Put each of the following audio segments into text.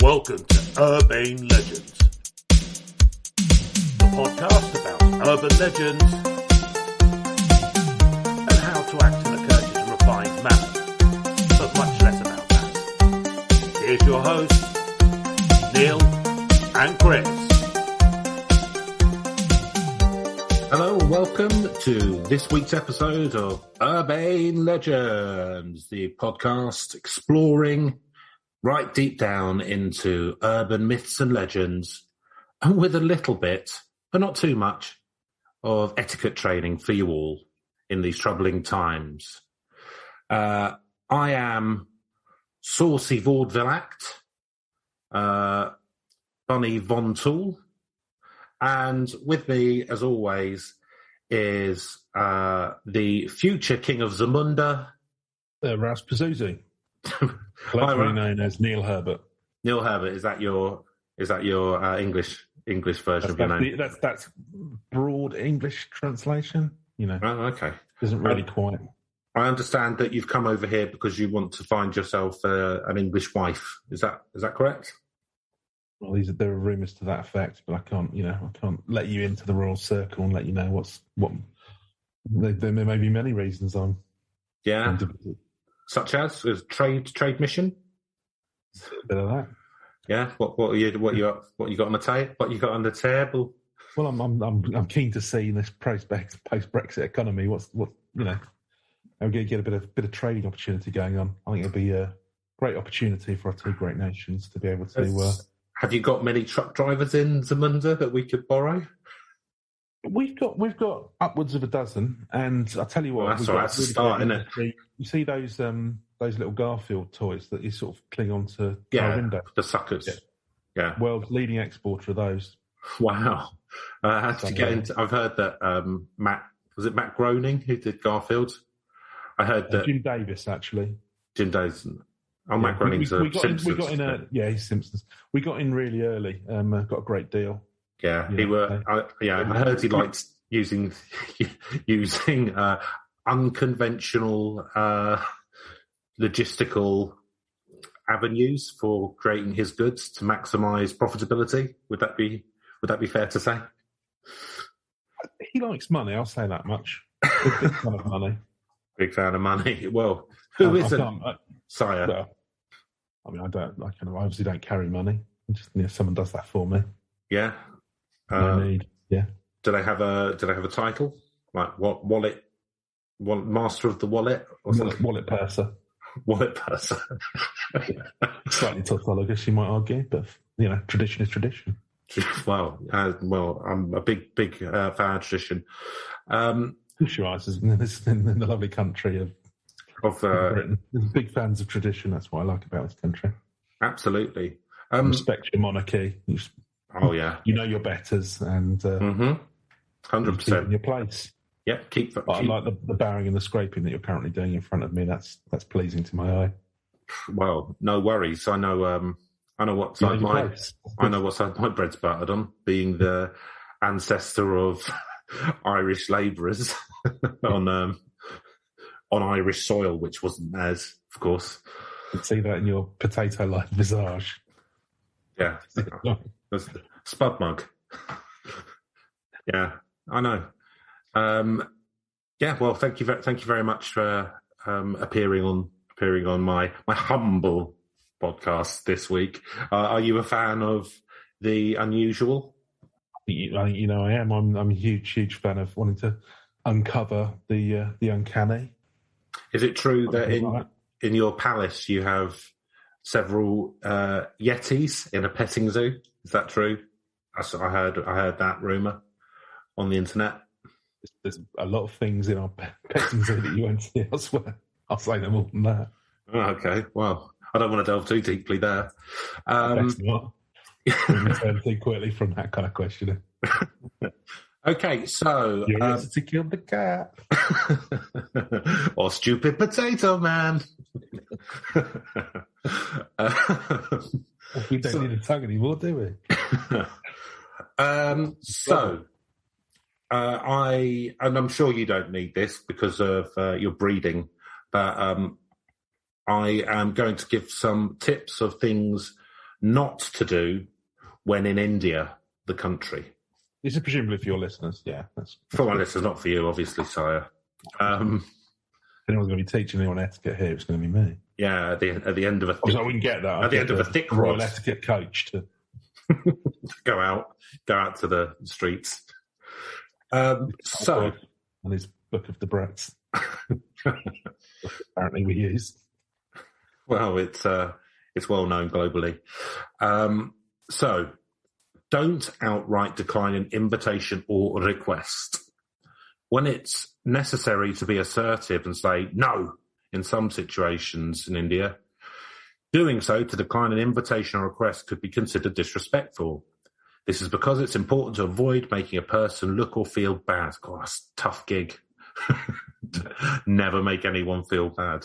Welcome to Urbane Legends, the podcast about urban legends and how to act in a courteous and refined manner, but much less about that. Here's your hosts, Neil and Chris. Hello and welcome to this week's episode of Urbane Legends, the podcast exploring right deep down into urban myths and legends, and with a little bit, but not too much, of etiquette training for you all in these troubling times. I am Saucy Vaudeville Act, Bunny Von Tool, and with me, as always, is the future King of Zamunda, Rouse Pazuzu. Colloquially known as Neil Herbert. Neil Herbert, is that your English version of your name? That's broad English translation. You know. Oh, okay. Isn't really quite. I understand that you've come over here because you want to find yourself an English wife. Is that correct? Well, there are rumours to that effect, but I can't let you into the royal circle and let you know what. There may be many reasons on. Yeah. Such as trade mission. A bit of that. Yeah. What you got on the table? Well, I'm keen to see this post Brexit economy. What I'm going to get a bit of trade opportunity going on. I think it'll be a great opportunity for our two great nations to be able to. Have you got many truck drivers in Zamunda that we could borrow? We've got upwards of a dozen, and I tell you what, well, that's a start, isn't it? You see those little Garfield toys that you sort of cling onto our window, the suckers. Yeah, world's leading exporter of those. Wow, how did you get into? I've heard that Matt Groening who did Garfield. I heard that Jim Davis actually. Jim Davis. Oh, Matt Groening's Simpsons. We got in he's Simpsons. We got in really early. Got a great deal. Yeah, I heard he liked using unconventional logistical avenues for creating his goods to maximise profitability. Would that be fair to say? He likes money. I'll say that much. Big fan of money. Big fan of money. Well, who isn't? Sire. Well, I mean, I obviously don't carry money. Just someone does that for me. Yeah. No need. Yeah. Do they have a title like what wallet master of the wallet or something? Wallet purser. Wallet purser. Slightly tautologous, you might argue, but tradition is tradition. Well, I'm a big fan of tradition. Sure, in the lovely country of Britain. Big fans of tradition. That's what I like about this country. Absolutely. Respect your monarchy. Oh yeah, your betters and 100% in your place. Yep, keep. I like the bowing and the scraping that you're currently doing in front of me. That's pleasing to my eye. Well, no worries. I know what side my bread's buttered on, being the ancestor of Irish labourers on Irish soil, which wasn't theirs, of course. You can see that in your potato-like visage. Yeah. That's the spud mug. Yeah, I know. Well, thank you very much for appearing on my humble podcast this week. Are you a fan of the unusual? I am. I'm a huge fan of wanting to uncover the uncanny. Is it true that in your palace you have several yetis in a petting zoo? Is that true? I heard that rumour on the internet. There's a lot of things in our petting zoo that you won't see elsewhere. I'll say no more than that. Oh, okay, well, I don't want to delve too deeply there. That's not. Return too quickly from that kind of questioning. Okay, so to kill the cat or stupid potato man. We don't need a tongue anymore, do we? I'm sure you don't need this because of your breeding, but I am going to give some tips of things not to do when in India, the country. This is presumably for your listeners, yeah. That's for my listeners, not for you, obviously, sire. If anyone's going to be teaching anyone etiquette here, it's going to be me. Yeah, at the end of a thick, I wouldn't get that. At the end of a thick Royal etiquette coach to go out to the streets. So, on his book of the brats, apparently we use. Well, it's well known globally. So, don't outright decline an invitation or a request. When it's necessary to be assertive and say no in some situations in India, doing so to decline an invitation or request could be considered disrespectful. This is because it's important to avoid making a person look or feel bad. God, that's a tough gig. Never make anyone feel bad.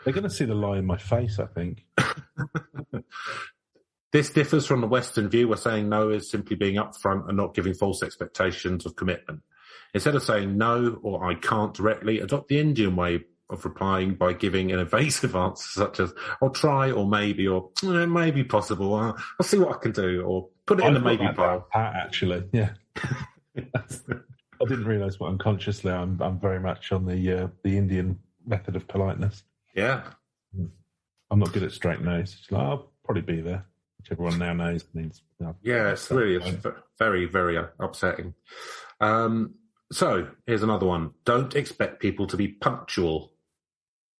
They're going to see the lie in my face, I think. This differs from the Western view where saying no is simply being upfront and not giving false expectations of commitment. Instead of saying no or I can't directly, adopt the Indian way of replying by giving an evasive answer such as I'll try or maybe or it may be possible. I'll see what I can do or put it in the maybe pile. Actually, yeah. I didn't realise what unconsciously I'm very much on the Indian method of politeness. Yeah. I'm not good at straight no's. It's like, I'll probably be there. Which everyone now knows means. Yeah, it's very, very upsetting. So here's another one. Don't expect people to be punctual.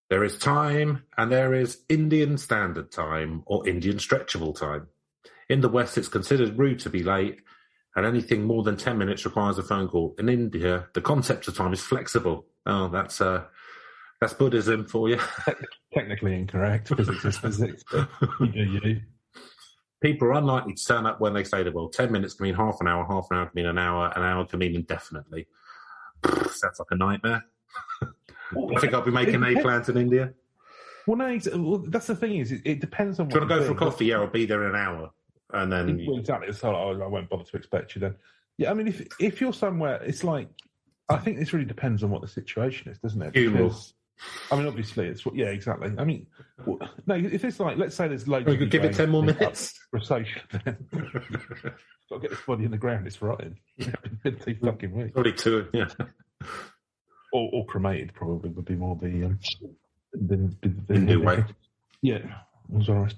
There is time and there is Indian Standard Time or Indian Stretchable Time. In the West, it's considered rude to be late, and anything more than 10 minutes requires a phone call. In India, the concept of time is flexible. Oh, that's Buddhism for you. Technically incorrect. Physics is physics. But you. People are unlikely to turn up when they say the well, 10 minutes can mean half an hour can mean an hour can mean indefinitely. Sounds like a nightmare. I think I'll be making any plans in India. Well, no, that's the thing is, it depends on what you want to go for a coffee? Yeah, I'll be there in an hour. And then... Well, exactly. So I won't bother to expect you then. Yeah, I mean, if you're somewhere, it's like, I think this really depends on what the situation is, doesn't it? Because, I mean, obviously, yeah, exactly. I mean, no, if it's like, let's say there's loads. You could give it 10 more minutes for a social. Then got to get this body in the ground. It's rotting. It's been 2 fucking weeks. Probably 2, yeah. Or cremated probably would be more the new way. Yeah, it was all right.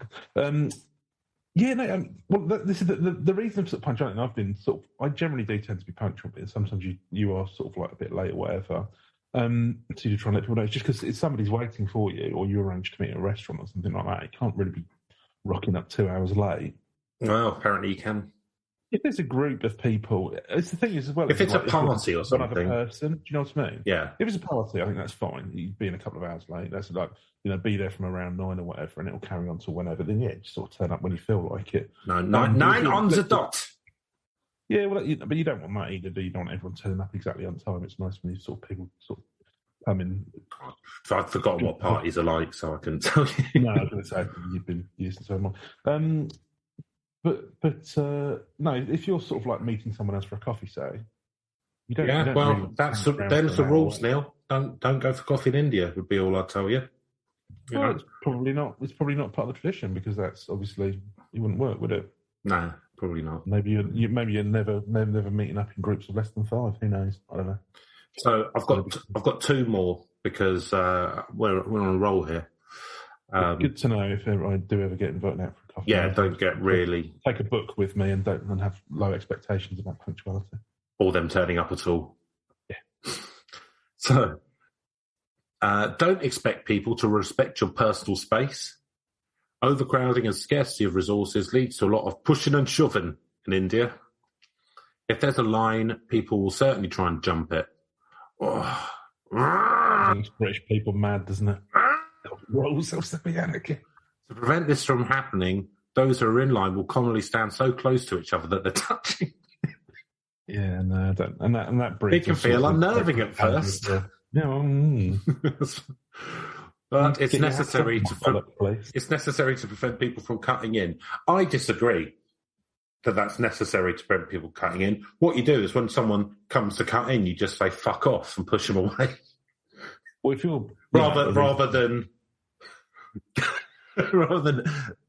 Yeah, no. Well, this is the reason I'm sort of punctual. And I've been I generally do tend to be punctual, but sometimes you are sort of like a bit late or whatever. So you're trying to let people know. It's just because if somebody's waiting for you, or you arrange to meet at a restaurant or something like that, you can't really be rocking up 2 hours late. Well, apparently you can. If there's a group of people, it's the thing is as well. If it's like, a party or something, one other person, do you know what I mean? Yeah. If it's a party, I think that's fine. You'd be in a couple of hours late. That's like be there from around 9 or whatever, and it'll carry on till whenever. Then just sort of turn up when you feel like it. No, nine on the dot. Yeah, well, but you don't want that either. Do you? Don't want everyone turning up exactly on time. It's nice when you people come in. I've forgotten what parties are like, so I couldn't tell you. No, I was going to say you've been used to so much. But no, if you're sort of like meeting someone else for a coffee, say, you don't. Yeah, you don't well, really them's the rules, Neil. Don't go for coffee in India. Would be all I'd tell you. Well, it's probably not. It's probably not part of the tradition because that's obviously it wouldn't work, would it? No, probably not. Maybe you're never meeting up in groups of less than 5. Who knows? I don't know. So I've got 2 more because we're on a roll here. Good to know if I do ever get invited out for a coffee. Yeah, don't get really... Take a book with me and don't have low expectations about punctuality. Or them turning up at all. Yeah. So, don't expect people to respect your personal space. Overcrowding and scarcity of resources leads to a lot of pushing and shoving in India. If there's a line, people will certainly try and jump it. Oh. Makes British people mad, doesn't it? Rolls of the anarchy. To prevent this from happening, those who are in line will commonly stand so close to each other that they're touching. Yeah, no, I don't. And that brings. It can feel unnerving at first. Yeah, but it's necessary to prevent people from cutting in. I disagree that that's necessary to prevent people cutting in. What you do is when someone comes to cut in, you just say "fuck off" and push them away. Well, if you're rather than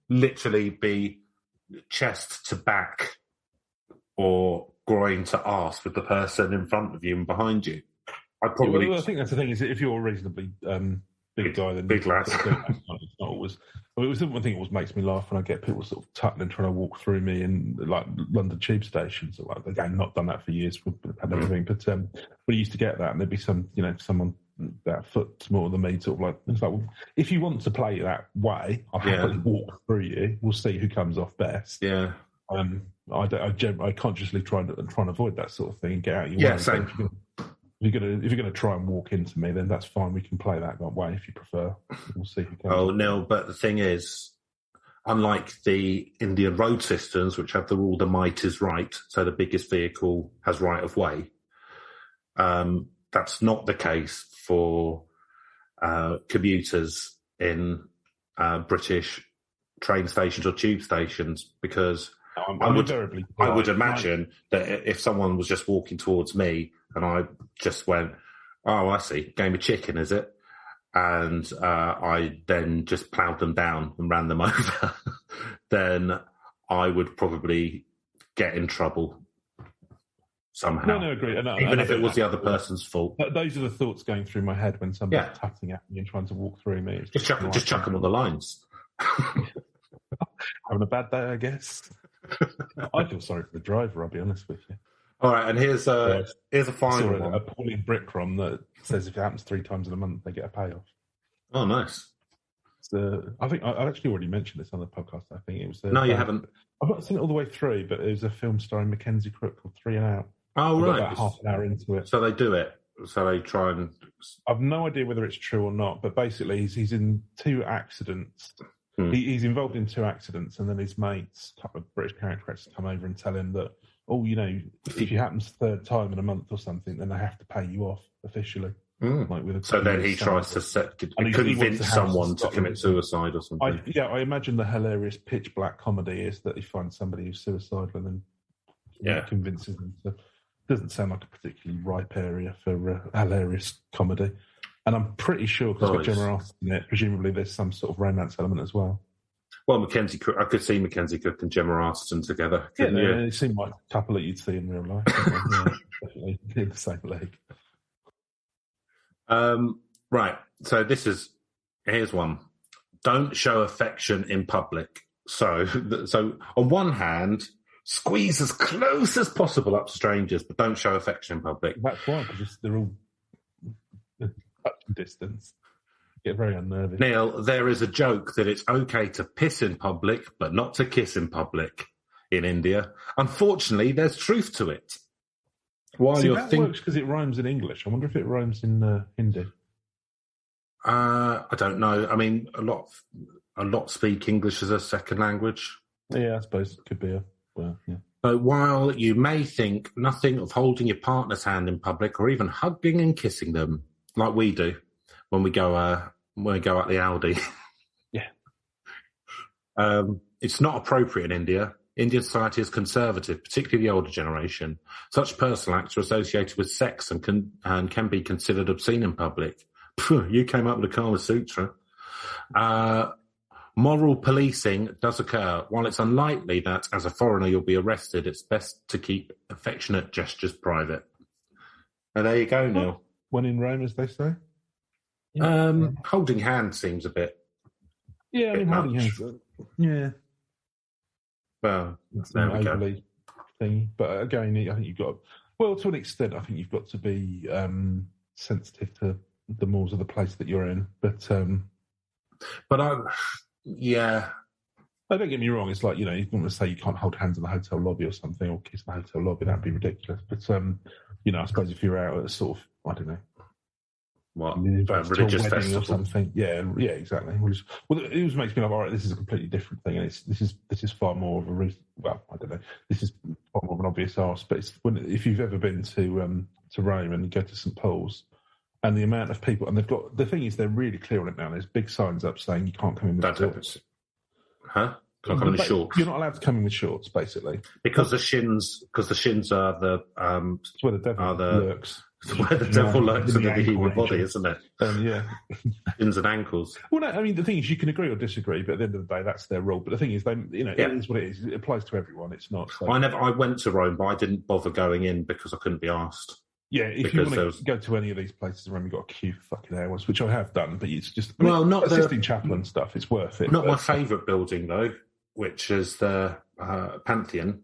literally be chest to back or groin to arse with the person in front of you and behind you. I'd probably. Well, I think that's the thing, is that if you're a reasonably big guy, then big lad. It's not always. I mean, it was the one thing that always makes me laugh when I get people sort of tucking and trying to walk through me in like London tube stations. Like, again, not done that for years with everything, but we used to get that, and there'd be someone that foot smaller than me, sort of like, it's like, well, if you want to play it that way, I'll happily walk through you. We'll see who comes off best. Yeah. I consciously try and avoid that sort of thing and get out of your way. Same. If you're gonna try and walk into me, then that's fine. We can play that way if you prefer. We'll see who comes. Oh no! But the thing is, unlike the Indian road systems, which have the rule "the might is right," so the biggest vehicle has right of way. That's not the case for commuters in British train stations or tube stations, because I would imagine that if someone was just walking towards me and I just went, "Oh, I see, game of chicken, is it?" and I then just ploughed them down and ran them over, then I would probably get in trouble somehow. No, agree. Even if it was the other person's fault. Those are the thoughts going through my head when somebody's tutting at me and trying to walk through me. Just chuck them on the lines. Having a bad day, I guess. I feel sorry for the driver, I'll be honest with you. All right, and here's a final one. A Pauline Brickrom that says if it happens 3 times in a month, they get a payoff. Oh, nice. I think I've actually already mentioned this on the podcast. I think it was. No, you haven't. I've not seen it all the way through, but it was a film starring Mackenzie Crook called 3 and Out. Oh, right. About half an hour into it. So they do it. So they try and. I've no idea whether it's true or not, but basically he's in 2 accidents. He's involved in 2 accidents, and then his mates, a couple of British characters, come over and tell him that, if it happens 3rd time in a month or something, then they have to pay you off officially. So then he tries to convince someone to commit suicide or something. I imagine the hilarious pitch black comedy is that he finds somebody who's suicidal and then convinces them to. Doesn't sound like a particularly ripe area for hilarious comedy. And I'm pretty sure, because it's got Gemma Arterton in it, presumably there's some sort of romance element as well. Well, Mackenzie Cook, I could see Mackenzie Cook and Gemma Arterton together. They seem like a couple that you'd see in real life. Definitely in the same league. Right. So here's one. Don't show affection in public. So on one hand, squeeze as close as possible up to strangers, but don't show affection in public. That's why, because they're all distance. Get very unnerving. Neil, there is a joke that it's okay to piss in public, but not to kiss in public in India. Unfortunately, there's truth to it. That works because it rhymes in English. I wonder if it rhymes in Hindi. I don't know. I mean, a lot speak English as a second language. Yeah, I suppose it could be yeah. So while you may think nothing of holding your partner's hand in public or even hugging and kissing them, like we do when we go out the Aldi, it's not appropriate in India. Indian society is conservative, particularly the older generation. Such personal acts are associated with sex and can be considered obscene in public. You came up with a Kama Sutra. Moral policing does occur. While it's unlikely that as a foreigner you'll be arrested, it's best to keep affectionate gestures private. And there you go, Neil. When in Rome, as they say. Holding hands seems a bit. Yeah, holding hands. Yeah. Well, it's an overly thing. But again, I think you've got. Well, to an extent, I think you've got to be sensitive to the mores of the place that you're in. But yeah. Oh, don't get me wrong. It's like, you want to say you can't hold hands in the hotel lobby or something, or kiss in the hotel lobby. That'd be ridiculous. But I suppose if you're out at a sort of, I don't know, what, religious festival or something. Yeah, exactly. Well, it always makes me like, all right, this is a completely different thing, and this is far more of a reason. Well, I don't know. This is far more of an obvious arse. But if you've ever been to Rome and you go to St Paul's, and the amount of people, and the thing is, they're really clear on it now. There's big signs up saying you can't come in with shorts. Huh? Can't come in with shorts. You're not allowed to come in with shorts, basically, because the shins are the it's where the devil lurks. It's where the devil lurks in the human body, region. isn't it? Yeah. Shins and ankles. Well, no, I mean, the thing is, you can agree or disagree, but at the end of the day, that's their rule. But the thing is, it is what it is. It applies to everyone. It's not. So... I went to Rome, but I didn't bother going in because I couldn't be asked. Yeah, if you want to go to any of these places in Rome, you've got to queue for fucking hours, which I have done, but it's just... not the Sistine Chapel and stuff, it's worth it. Not my favourite building, though, which is the Pantheon.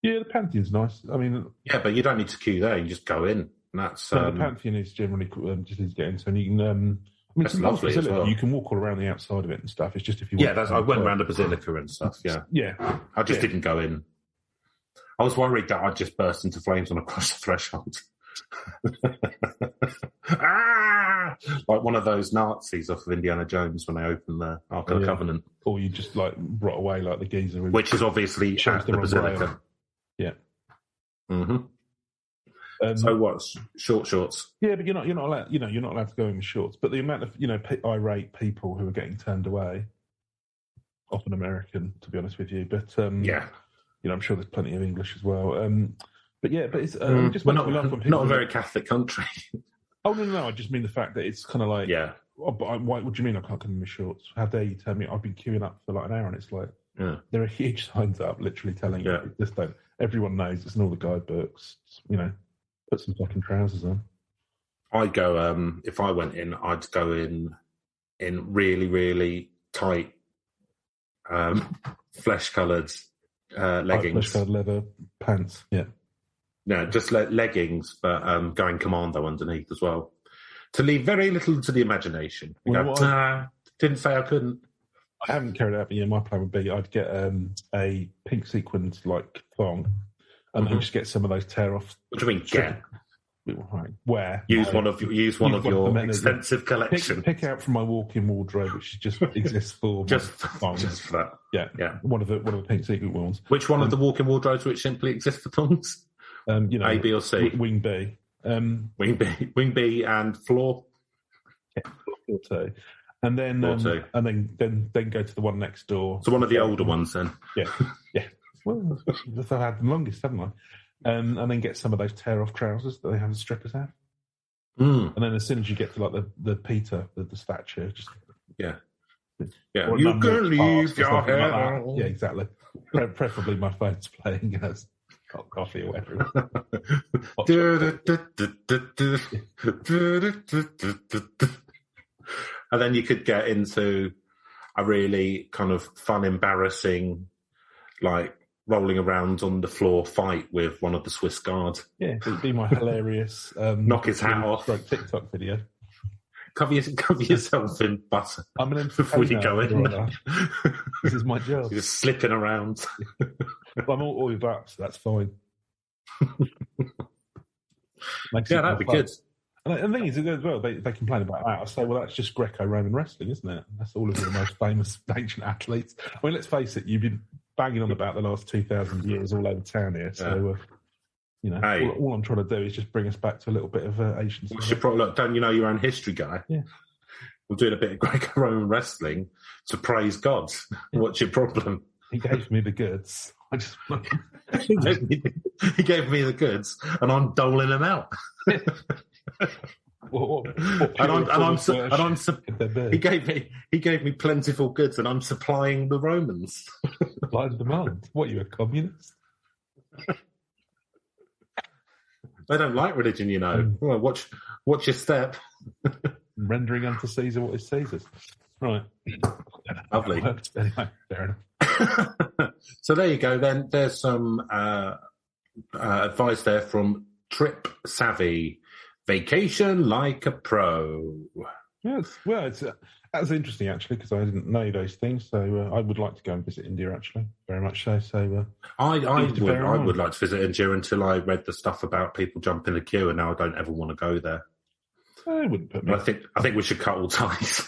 Yeah, the Pantheon's nice. I mean... Yeah, but you don't need to queue there, you just go in. And that's... the Pantheon is generally just easy to get into, and you can... it's lovely as well. You can walk all around the outside of it and stuff. It's just if you want I went around the Basilica and stuff, yeah. Yeah. I just didn't go in. I was worried that I'd just burst into flames on across the threshold. Like one of those Nazis off of Indiana Jones when they open the Ark of the Covenant. Or you just like rot away like the geezer. Which is obviously at the Basilica. Yeah. Mm-hmm. So what's shorts? Yeah, but you're not allowed. You're not allowed to go in with shorts. But the amount of irate people who are getting turned away, often American, to be honest with you. But I'm sure there's plenty of English as well. But it's just not a very Catholic country. Oh no! I just mean the fact that it's kind of like but why? What do you mean I can't come in with shorts? How dare you tell me? I've been queuing up for like an hour, and it's like there are huge signs up, literally telling you just don't. Everyone knows it's in all the guidebooks. Put some fucking trousers on. I'd go if I went in. I'd go in really really tight, flesh-coloured leggings, flesh-coloured leather pants. Yeah. No, just leggings, but going commando underneath as well. To leave very little to the imagination. Didn't say I couldn't. I haven't carried out, but my plan would be I'd get a pink sequins like thong and then just get some of those tear off. What do you mean get? Where? Use one of your extensive collection. Pick out from my walk-in wardrobe, which just exists for just for that. Yeah. One of the pink sequin ones. Which one of the walk-in wardrobes which simply exists for thongs? A, B, or C? Wing B. Wing B and floor. Floor two. And then then go to the one next door. So one of the older ones then. Yeah. Well, I've had the longest, haven't I? And then get some of those tear-off trousers that they have the strippers have. And then as soon as you get to like the Peter, the statue, just you can leave your hair. Yeah, exactly. Preferably my phone's playing as hot coffee or whatever. And then you could get into a really kind of fun, embarrassing, like rolling around on the floor fight with one of the Swiss guards. Yeah, it'd be my hilarious knock his hat off TikTok video. Cover yourself in butter before you go in. This is my job. You're just slipping around. I'm all oiled up, so that's fine. That'd be good. And the thing is, as well, they complain about that. I say, well, that's just Greco-Roman wrestling, isn't it? That's all of the most famous ancient athletes. I mean, let's face it, you've been banging on about the last 2,000 years all over town here. So, all I'm trying to do is just bring us back to a little bit of ancient. Look, don't you know your own history guy? Yeah. We're doing a bit of Greco-Roman wrestling to praise God. Yeah. What's your problem? He gave me the goods. He gave me the goods, and I'm doling them out. He gave me plentiful goods, and I'm supplying the Romans. Supply and demand. What, you a communist? They don't like religion, you know. Well, watch your step. Rendering unto Caesar what is Caesar's. Right. Lovely. Anyway, fair enough. So there you go. Then there's some advice there from Trip Savvy. Vacation like a pro. Yes, well, that's interesting actually because I didn't know those things. So I would like to go and visit India actually, very much so. So I would like to visit India until I read the stuff about people jumping the queue, and now I don't ever want to go there. I wouldn't put me. I think we should cut all ties.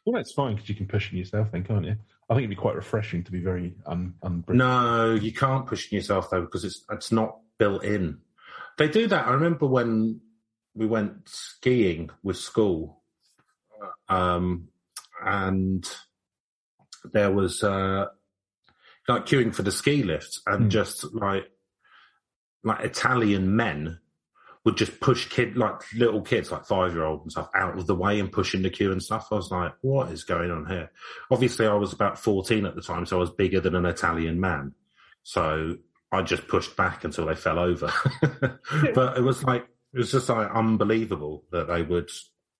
Well, that's fine because you can push in yourself then, can't you? I think it'd be quite refreshing to be very unbritish. No, you can't push in yourself though because it's not built in. They do that. I remember when we went skiing with school, and there was like queuing for the ski lifts, and just like like Italian men would just push little kids, like 5-year-olds and stuff, out of the way and push in the queue and stuff. I was like, what is going on here? Obviously, I was about 14 at the time, so I was bigger than an Italian man. So I just pushed back until they fell over. But it was just like unbelievable that they would.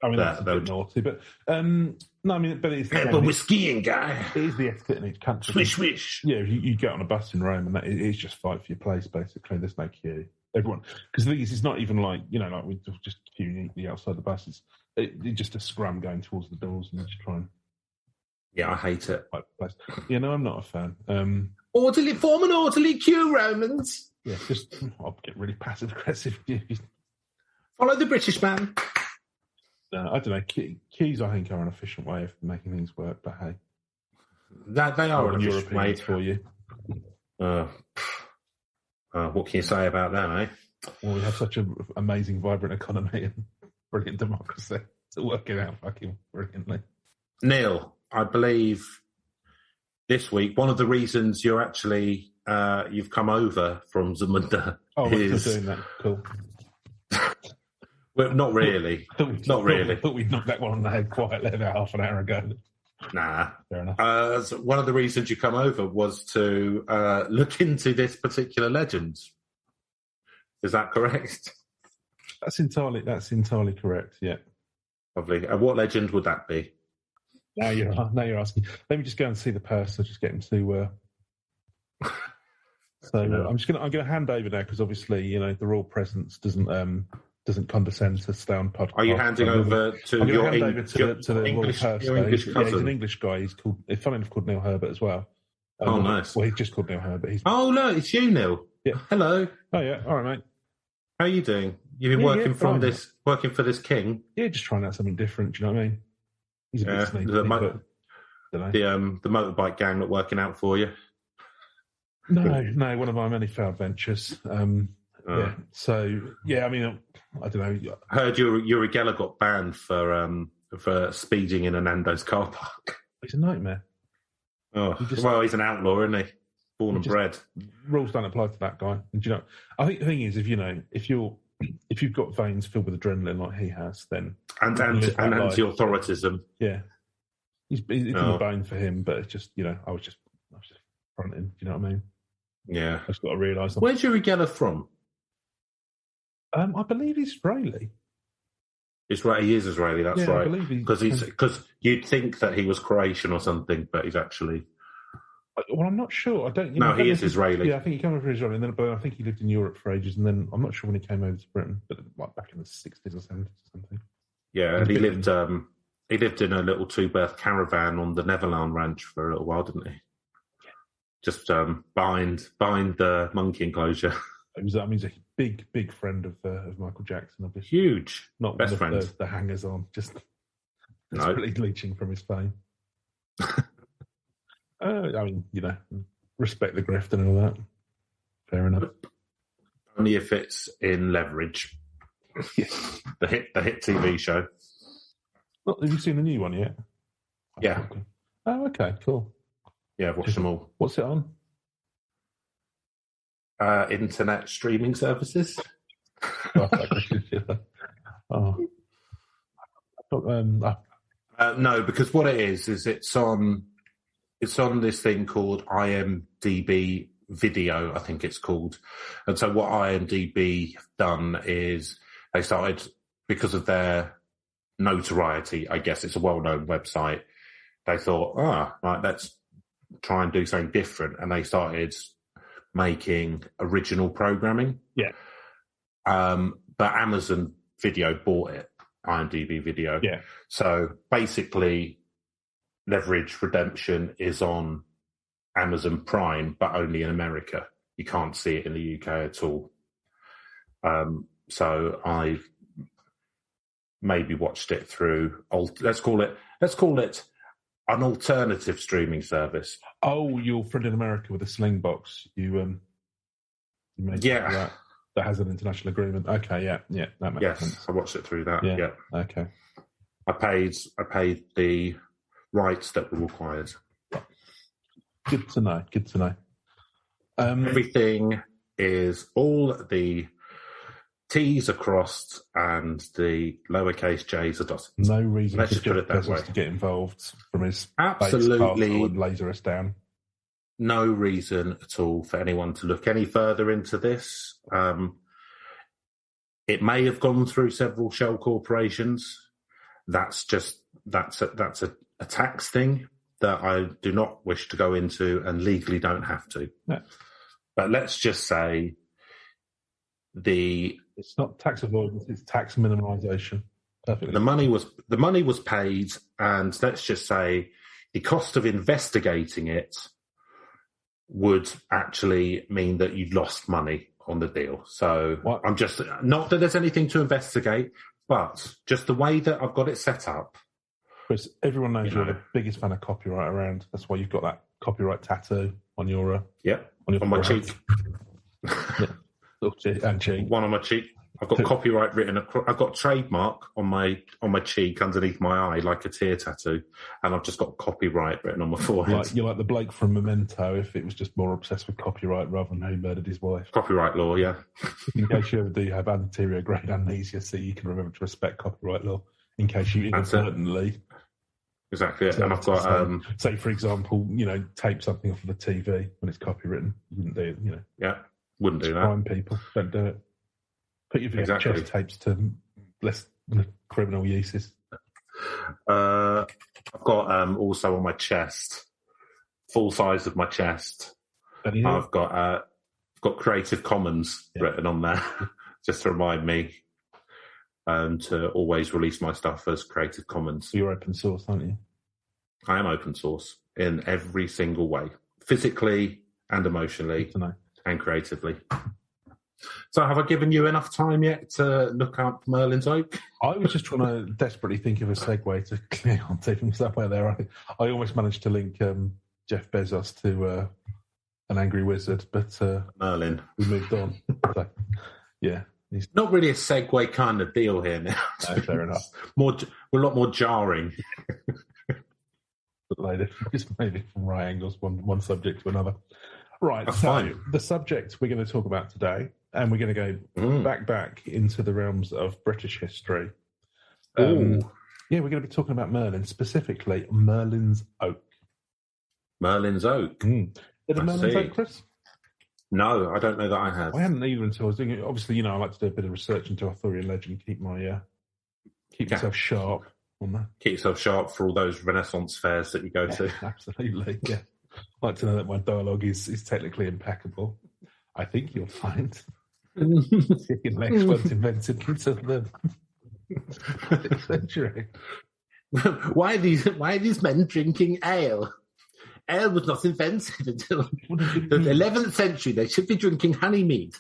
I mean, that's a bit naughty, but no, I mean, but it's but we're skiing, guy. It is the etiquette in each country. Swish, swish. Yeah, you get on a bus in Rome, and it is just fight for your place. Basically, there's no queue. Everyone, because the thing is, it's not even like like we just queuing neatly outside the buses. It's just a scrum going towards the doors and just try and. Yeah, I hate it. Yeah, no, I'm not a fan. Form an orderly queue, Romans. Yeah, just I'll get really passive aggressive. Follow the British man. No, I don't know. Queues, I think, are an efficient way of making things work. But hey, they are an efficient way for you. What can you say about that, eh? Well, we have such an amazing, vibrant economy and brilliant democracy to work it out fucking brilliantly. Neil, I believe this week one of the reasons you're actually you've come over from Zamunda is we're doing that. Cool. Well, not really. Not really. I thought we'd knocked that one on the head quietly about half an hour ago. Nah. Fair enough. So one of the reasons you come over was to look into this particular legend. Is that correct? That's entirely correct, yeah. Lovely. And what legend would that be? Now you're asking. Let me just go and see the person. Just get him to... I'm gonna hand over now because obviously, the royal presence doesn't condescend to stay on podcast. Are you handing over to the English person? Your English cousin? Yeah, he's an English guy. He's funny enough called Neil Herbert as well. Nice. Well, he's just called Neil Herbert. No, it's you, Neil. Yeah. Hello. Oh yeah. All right, mate. How are you doing? You've been working for this king. Yeah, just trying out something different. Do you know what I mean? He's a bit sneaky, the motorbike gang not working out for you. No, one of my many failed ventures. Yeah. So yeah, I mean, I don't know. I heard Uri Geller got banned for speeding in a Nando's car park. He's a nightmare. Oh, he's an outlaw, isn't he? Born and bred. Rules don't apply to that guy. And I think the thing is, if you've got veins filled with adrenaline like he has, then and anti-authoritism. Yeah, it's in the bone for him. But it's just I was just fronting. Do you know what I mean? Yeah, I just got to realise. Where's Uri Geller from? I believe he's Israeli. Israeli, he is Israeli. That's right. Because you'd think that he was Croatian or something, but he's actually. Well, I'm not sure. I don't. No, he is Israeli. Yeah, I think he came over from Israel, but I think he lived in Europe for ages, and then I'm not sure when he came over to Britain, but like back in the 60s or 70s or something. Yeah, and he lived in a little 2-berth caravan on the Neverland Ranch for a little while, didn't he? Yeah. Just behind the monkey enclosure. He's a big friend of Michael Jackson, obviously. Huge, not best one friend. of the hangers on, just desperately leeching from his fame. I mean, respect the grift and all that. Fair enough. Only if it's in Leverage. the hit TV show. Well, have you seen the new one yet? Yeah. Oh, okay, cool. Yeah, I've watched them all. What's it on? Internet streaming services. No, because what it is it's on this thing called IMDb Video, I think it's called. And so what IMDb have done is they started, because of their notoriety, I guess it's a well-known website, they thought, let's try and do something different. And they started making original programming. Yeah. But Amazon Video bought it, IMDb Video. Yeah. So basically, Leverage Redemption is on Amazon Prime, but only in America. You can't see it in the UK at all. So I've maybe watched it through. Let's call it an alternative streaming service. Oh, your friend in America with a sling box. You made that has an international agreement. Okay, yeah, that makes sense. I watched it through that. Yeah. Okay. I paid the rights that were required. Good to know. Everything is all the T's are crossed and the lowercase J's are dotted. No reason Let's for just put Jeff it that Bezos way. to get involved from his Absolutely. base castle and laser us down. No reason at all for anyone to look any further into this. It may have gone through several shell corporations. That's a tax thing that I do not wish to go into and legally don't have to. No. But let's just say it's not tax avoidance, it's tax minimisation. Perfectly. The money was paid, and let's just say the cost of investigating it would actually mean that you lost money on the deal. So what? I'm just, not that there's anything to investigate, but just the way that I've got it set up. Chris, everyone knows you're the biggest fan of copyright around. That's why you've got that copyright tattoo on your on my cheek. And cheek. One on my cheek. I've got copyright written. I've got trademark on my cheek underneath my eye, like a tear tattoo, and I've just got copyright written on my forehead. You're like the bloke from Memento, if it was just more obsessed with copyright rather than who murdered his wife. Copyright law, yeah. In case you ever do have anterior grade amnesia, so you can remember to respect copyright law. In case you inadvertently. Exactly. Yeah. And I've got say for example, tape something off of the TV when it's copywritten. You wouldn't do it. Yeah, wouldn't do that. Crime people don't do it. Put your VHS tapes to less criminal uses. I've got also on my chest, full size of my chest. I've got Creative Commons written on there, just to remind me to always release my stuff as Creative Commons. You're open source, aren't you? I am open source in every single way, physically and emotionally and creatively. So have I given you enough time yet to look up Merlins Oak? I was just trying to desperately think of a segue to clear on taking somewhere there. I almost managed to link Jeff Bezos to an angry wizard, but Merlin. We moved on. So, yeah. It's not really a segue kind of deal here now. No, fair enough. We're a lot more jarring. But later, just maybe from right angles, one subject to another. Right, That's so fine. The subject we're going to talk about today, and we're going to go back into the realms of British history. Yeah, we're going to be talking about Merlin, specifically Merlin's Oak. Merlin's Oak. Did a Merlin's Oak, Chris? No, I don't know that I have. I hadn't either until I was doing it. Obviously, I like to do a bit of research into Arthurian legend, keep myself sharp on that. Keep yourself sharp for all those Renaissance fairs that you go to. Absolutely, yeah. I like to know that my dialogue is technically impeccable. I think you'll find. Lex weren't invented until the 6th century. Why are these men drinking ale? Ale was not invented until the 11th century. They should be drinking honey mead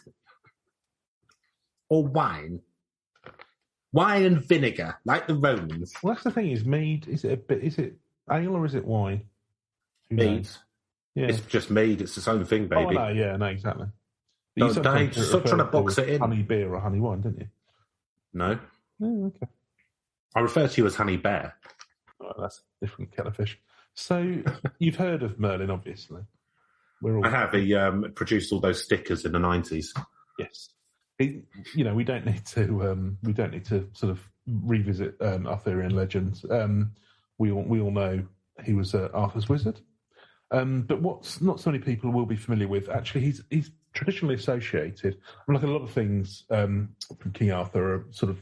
or wine. Wine and vinegar, like the Romans. Well, that's the thing. Is mead? Is it ale or is it wine? Mead. Yeah. It's just mead. It's its own thing, baby. Oh, no, exactly. Stop trying to box it in. Honey beer or honey wine, didn't you? No. Oh, okay. I refer to you as honey bear. Oh, that's a different kettle of fish. So you've heard of Merlin, obviously. I have. He produced all those stickers in the 90s. Yes. We don't need to sort of revisit Arthurian legends. We all know he was Arthur's wizard. But what not so many people will be familiar with, actually, he's traditionally associated. Like a lot of things from King Arthur are sort of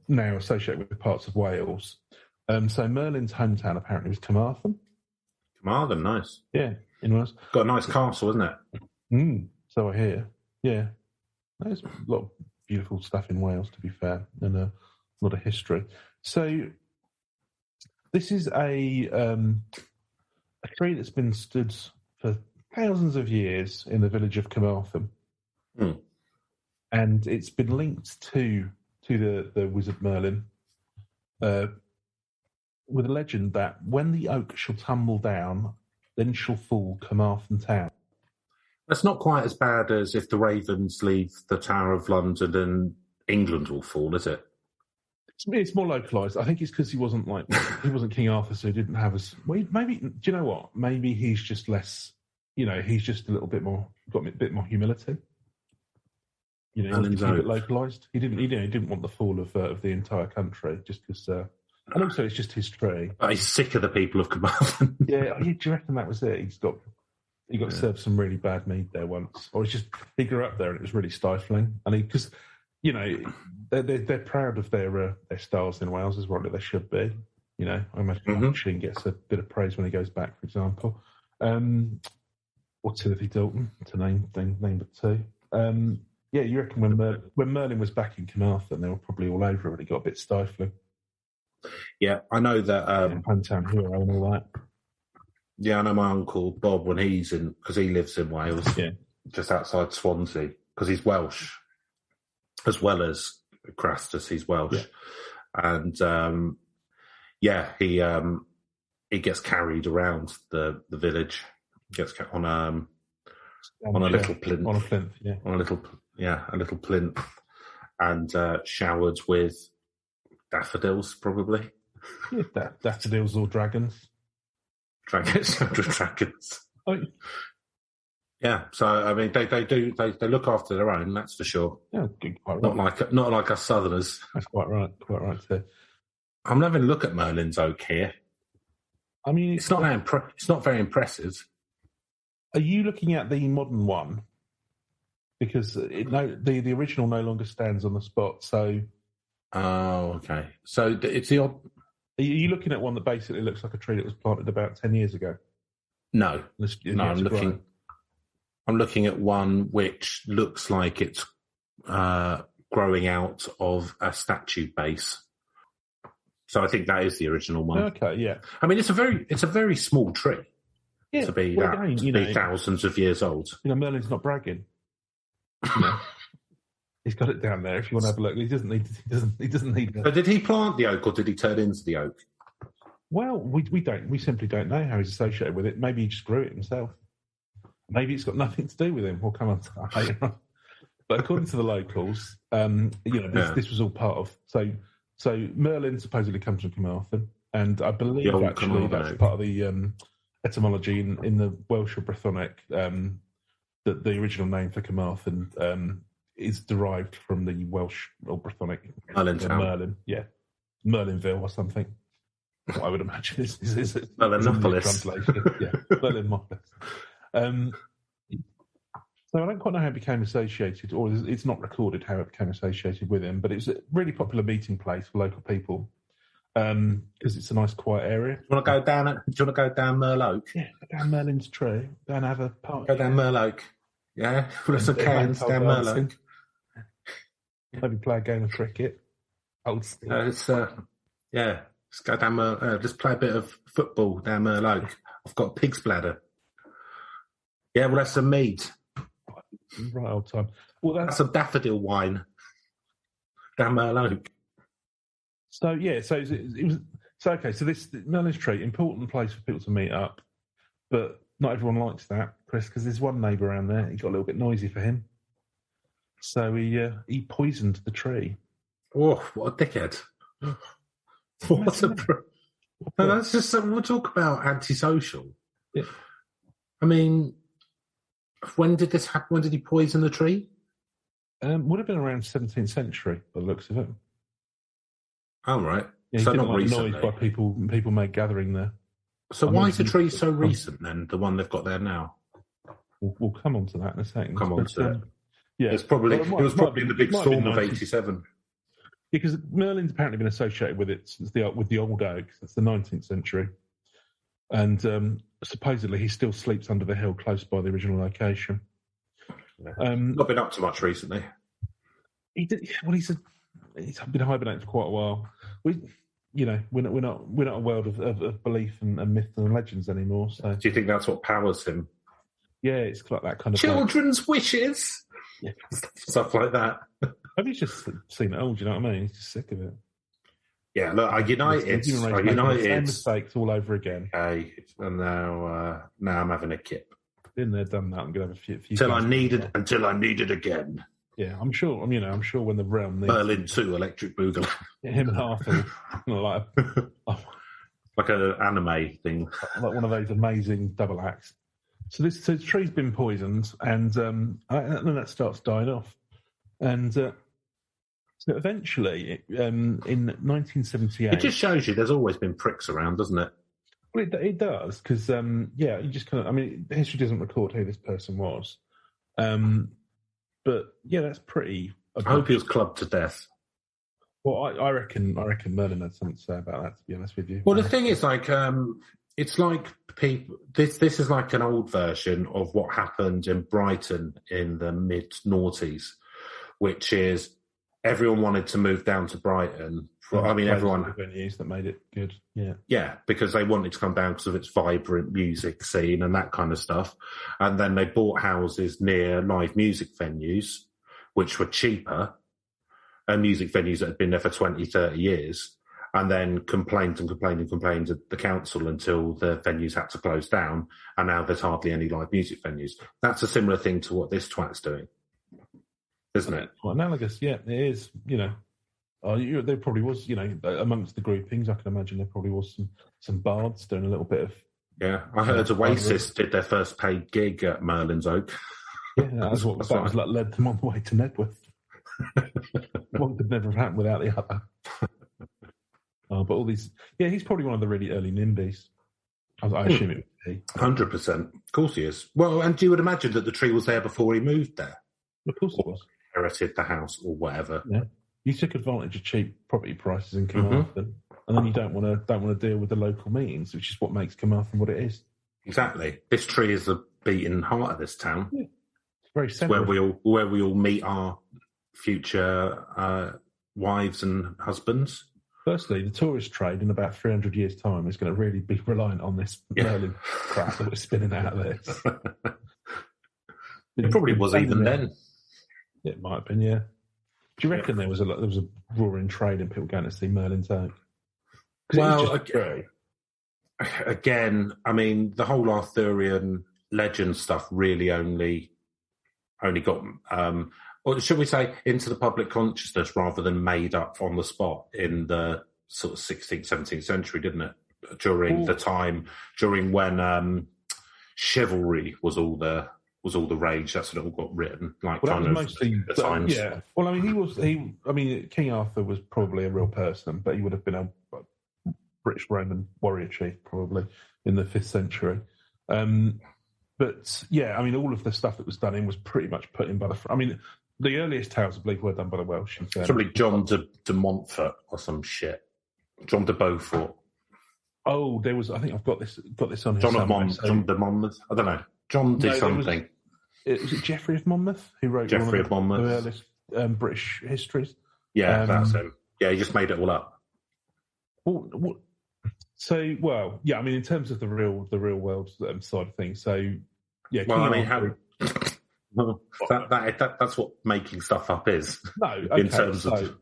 now associated with parts of Wales. So Merlin's hometown apparently was Carmarthen. Carmarthen, nice. Yeah, in Wales. Got a nice castle, isn't it? So I hear. Yeah. There's a lot of beautiful stuff in Wales, to be fair, and a lot of history. So this is a tree that's been stood for thousands of years in the village of Carmarthen. And it's been linked to the wizard Merlin with a legend that when the oak shall tumble down, then shall fall Carmarthen town. That's not quite as bad as if the Ravens leave the Tower of London and England will fall, is it? It's more localised. I think it's because he wasn't King Arthur, so he didn't have as... Well, maybe, do you know what? Maybe he's just less... he's just a little bit more... got a bit more humility. You know, he wanted to keep it localised. He didn't want the fall of the entire country, just because. And also, it's just his tree. He's sick of the people of Carmarthen. Yeah, do you reckon that was it? He got served some really bad mead there once, or it's just he grew up there and it was really stifling. And because you know they're proud of their styles in Wales as well, that they should be. You know, I imagine Sheen gets a bit of praise when he goes back, for example. Or Timothy Dalton to name but two. Yeah, you reckon when Merlin was back in Carmarthen, they were probably all over it. It got a bit stifling. Yeah, I know that. Hometown hero and all that. Yeah, I know my uncle Bob when he's in, because he lives in Wales, just outside Swansea, because he's Welsh, as well as Crastus, he's Welsh, and he gets carried around the village, gets on a little plinth, a little plinth, and showered with daffodils, probably. Yeah, daffodils or dragons. Dragons. Oh. Yeah, so I mean, they look after their own, that's for sure. Yeah, quite right. Not like us Southerners. That's quite right too. I'm having a look at Merlin's Oak here. I mean, it's not very impressive. Are you looking at the modern one? Because the original no longer stands on the spot. So, oh, okay. So it's the odd. Are you looking at one that basically looks like a tree that was planted about 10 years ago? No, I'm looking at one which looks like it's growing out of a statue base. So I think that is the original one. Okay, yeah. I mean, it's a very small tree to be thousands of years old. You know, Merlin's not bragging. You know, he's got it down there. If you want to have a look, he doesn't need. So did he plant the oak, or did he turn into the oak? Well, we simply don't know how he's associated with it. Maybe he just grew it himself. Maybe it's got nothing to do with him. We'll come on to that later. But according to the locals, this was all part of. So Merlin supposedly comes from Carmarthen, and I believe actually that's part of the etymology in the Welsh or Brythonic. That the original name for Carmarthen is derived from the Welsh or Brythonic Merlin, Merlinville or something. What I would imagine is Merlinopolis. Merlin. So I don't quite know how it became associated, or it's not recorded how it became associated with him, but it was a really popular meeting place for local people because it's a nice, quiet area. Do you want to go down Merl Oak? Yeah, go down Merlin's tree. Go and have a party. Go down Merl Oak. Yeah, put some cans down Merl Oak. Maybe play a game of cricket. Let's go down let's play a bit of football down Merl Oak. I've got a pig's bladder. Yeah, well, that's some mead. Right old time. Well, that's some daffodil wine down Merl Oak. So it was okay. So this Merlin's Tree, important place for people to meet up, but not everyone likes that, Chris, because there's one neighbour around there. He got a little bit noisy for him, so he poisoned the tree. Oh, what a dickhead! That's just something we'll talk about. Antisocial. Yeah. I mean, when did this happen? When did he poison the tree? Would have been around 17th century, by the looks of it. Oh, right. Yeah, so not recently. Annoyed by people made gathering there. So why is the tree so recent then? The one they've got there now. We'll come on to that in a second. Come on to it. Yeah, it was probably the big storm of '87. Because Merlin's apparently been associated with it with the old oak since the 19th century, and supposedly he still sleeps under the hill close by the original location. Yeah. Not been up to much recently. He did. Well, he's been hibernating for quite a while. We're not a world of belief and myth and legends anymore. So, do you think that's what powers him? Yeah, it's like that kind of children's wishes, stuff like that. Maybe he's just seen it all. Do you know what I mean? He's just sick of it. Yeah, look, our United, same mistakes all over again. Okay, and now I'm having a kip. Been there, done that. I'm gonna have a few until I need it again. Yeah, I'm sure when the realm needs Merlin 2 Electric Boogaloo. Him and Arthur, like an anime thing, like one of those amazing double acts. So the tree's been poisoned, and then that starts dying off. And so eventually, in 1978... It just shows you there's always been pricks around, doesn't it? Well, it does, because, you just kind of... I mean, history doesn't record who this person was. But, yeah, that's pretty... I hope he was clubbed to death. Well, I reckon Merlin had something to say about that, to be honest with you. Well, the thing is, like, it's like people... This is like an old version of what happened in Brighton in the mid-noughties, which is everyone wanted to move down to Brighton. Everyone... The venues that made it good, yeah. Yeah, because they wanted to come down because of its vibrant music scene and that kind of stuff. And then they bought houses near live music venues, which were cheaper, and music venues that had been there for 20, 30 years, and then complained at the council until the venues had to close down, and now there's hardly any live music venues. That's a similar thing to what this twat's doing, isn't it? Well, analogous, yeah, it is, there probably was, amongst the groupings, I can imagine there probably was some bards doing a little bit of... Yeah, I heard Oasis did their first paid gig at Merlins Oak. Yeah, that was led them on the way to Nedworth. One could never have happened without the other. But all these... Yeah, he's probably one of the really early NIMBYs. I assume it would be. 100%. Of course he is. Well, and you would imagine that the tree was there before he moved there. Of course it was. Inherited the house or whatever. Yeah. You took advantage of cheap property prices in Carmarthen, and then you don't want to deal with the local meetings, which is what makes Carmarthen what it is. Exactly. This tree is the beating heart of this town. Yeah. It's very central. Where we all meet our future wives and husbands. Firstly, the tourist trade in about 300 years' time is going to really be reliant on this Merlin crap that we're spinning out of this. It probably was even then. It might have been, yeah. Do you reckon there was a roaring trade in people going to see Merlin's Oak? Well, again, I mean, the whole Arthurian legend stuff really only got, or should we say, into the public consciousness rather than made up on the spot in the sort of 16th, 17th century, didn't it? During when chivalry was all the rage. That's when it all got written. Mostly the times. Yeah. Well, I mean, King Arthur was probably a real person, but he would have been a British Roman warrior chief probably in the 5th century. But yeah, I mean, all of the stuff that was done in was pretty much put in by the earliest tales, I believe, were done by the Welsh. Probably John de Montfort or some shit. John de Beaufort. Oh, there was. I think I've got this on here. John de Monmouth. I don't know. John did something. Was it Geoffrey of Monmouth who wrote Geoffrey of Monmouth, the earliest British histories? Yeah, that's him. Yeah, he just made it all up. Yeah. I mean, in terms of the real world side of things. So, yeah. Well, that's what making stuff up is. No, okay, in terms of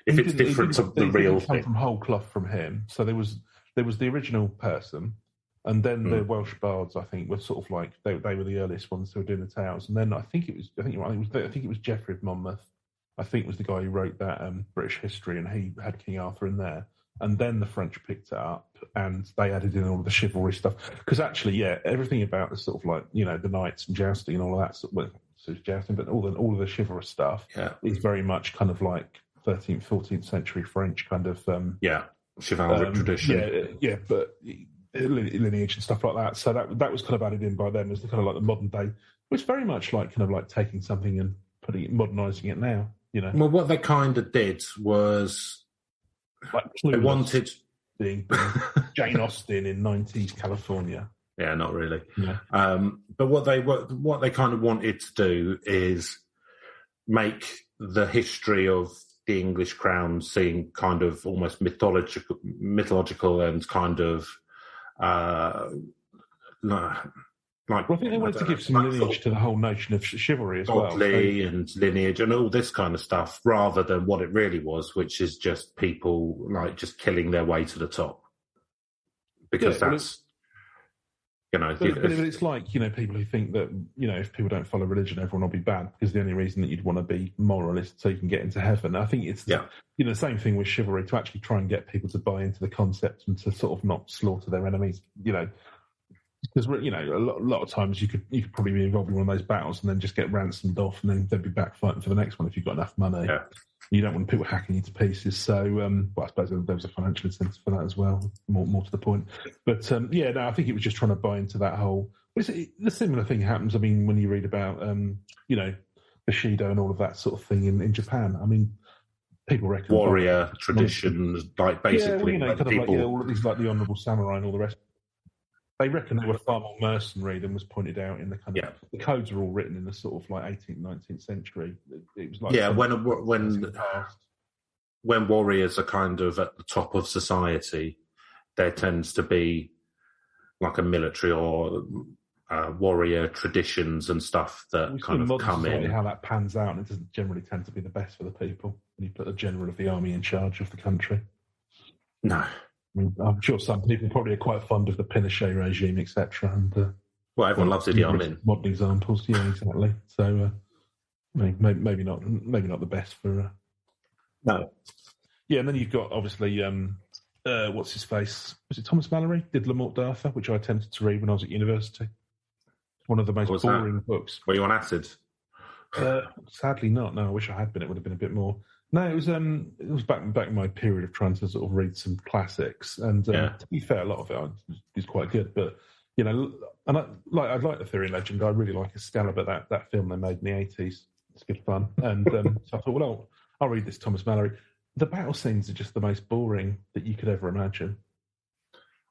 if it's different to the real thing. From whole cloth from him. So there was the original person. And then the Welsh bards, I think, were sort of like they were the earliest ones who were doing the tales. And then I think it was Geoffrey of Monmouth. I think was the guy who wrote that British history, and he had King Arthur in there. And then the French picked it up, and they added in all of the chivalry stuff. Because actually, yeah, everything about the sort of like the knights and jousting and all of that. So jousting, but all of the chivalrous stuff is very much kind of like 13th, 14th century French kind of chivalric tradition. Yeah, but. Lineage and stuff like that. So that was kind of added in by them as the kind of like the modern day. It's very much like kind of like taking something and modernising it now. Well, what they kind of did was they wanted being Jane Austen in 90s California. Yeah, not really. Yeah. But what they kind of wanted to do is make the history of the English crown seem kind of almost mythological and kind of. I think they wanted to give some lineage to the whole notion of chivalry as well. And lineage and all this kind of stuff, rather than what it really was, which is just people like just killing their way to the top. Because that's, But it's like, people who think that, if people don't follow religion, everyone will be bad, because the only reason that you'd want to be moral is so you can get into heaven. I think it's the same thing with chivalry, to actually try and get people to buy into the concept and to sort of not slaughter their enemies, Because a lot of times you could probably be involved in one of those battles and then just get ransomed off, and then they'd be back fighting for the next one if you've got enough money. Yeah. You don't want people hacking you to pieces. So, I suppose there was a financial incentive for that as well. More to the point. But I think it was just trying to buy into that whole. The similar thing happens. I mean, when you read about Bushido and all of that sort of thing in Japan. I mean, people reckon warrior traditions, like basically people. All of these like the honourable samurai and all the rest. They reckon they were far more mercenary than was pointed out in the kind of the codes are all written in the sort of like 18th, 19th century. It was like when warriors are kind of at the top of society, there tends to be like a military or warrior traditions and stuff that kind of come in. How that pans out, and it doesn't generally tend to be the best for the people when you put the general of the army in charge of the country. No. I'm sure some people probably are quite fond of the Pinochet regime, etc. And everyone loves Idi Amin. Modern examples, yeah, exactly. So maybe not the best for. No. Yeah, and then you've got obviously what's his face? Was it Thomas Mallory? Did La Morte d'Arthur, which I attempted to read when I was at university. One of the most boring books. Were you on acid? Sadly not. No, I wish I had been. It would have been a bit more. No, it was back in my period of trying to sort of read some classics, and to be fair, a lot of it is quite good. But and I like the Theory and Legend. I really like Excalibur, that film they made in the 80s. It's good fun, and so I thought, well, I'll read this Thomas Mallory. The battle scenes are just the most boring that you could ever imagine.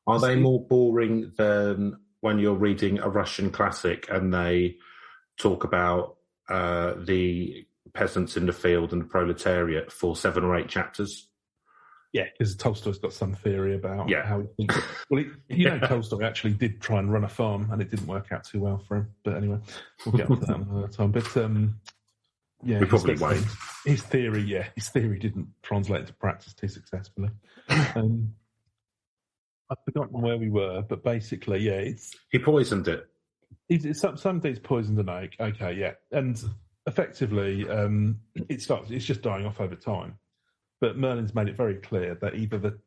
Are they more boring than when you're reading a Russian classic and they talk about the peasants in the field and the proletariat for 7 or 8 chapters? Yeah, because Tolstoy's got some theory about how he thinks. Well, Tolstoy actually did try and run a farm, and it didn't work out too well for him. But anyway, we'll get on to that another time. But we probably won't. His theory didn't translate into practice too successfully. I've forgotten where we were, but basically, he poisoned it. Some days poisoned an egg. Okay, yeah, and effectively, it's just dying off over time. But Merlin's made it very clear that either the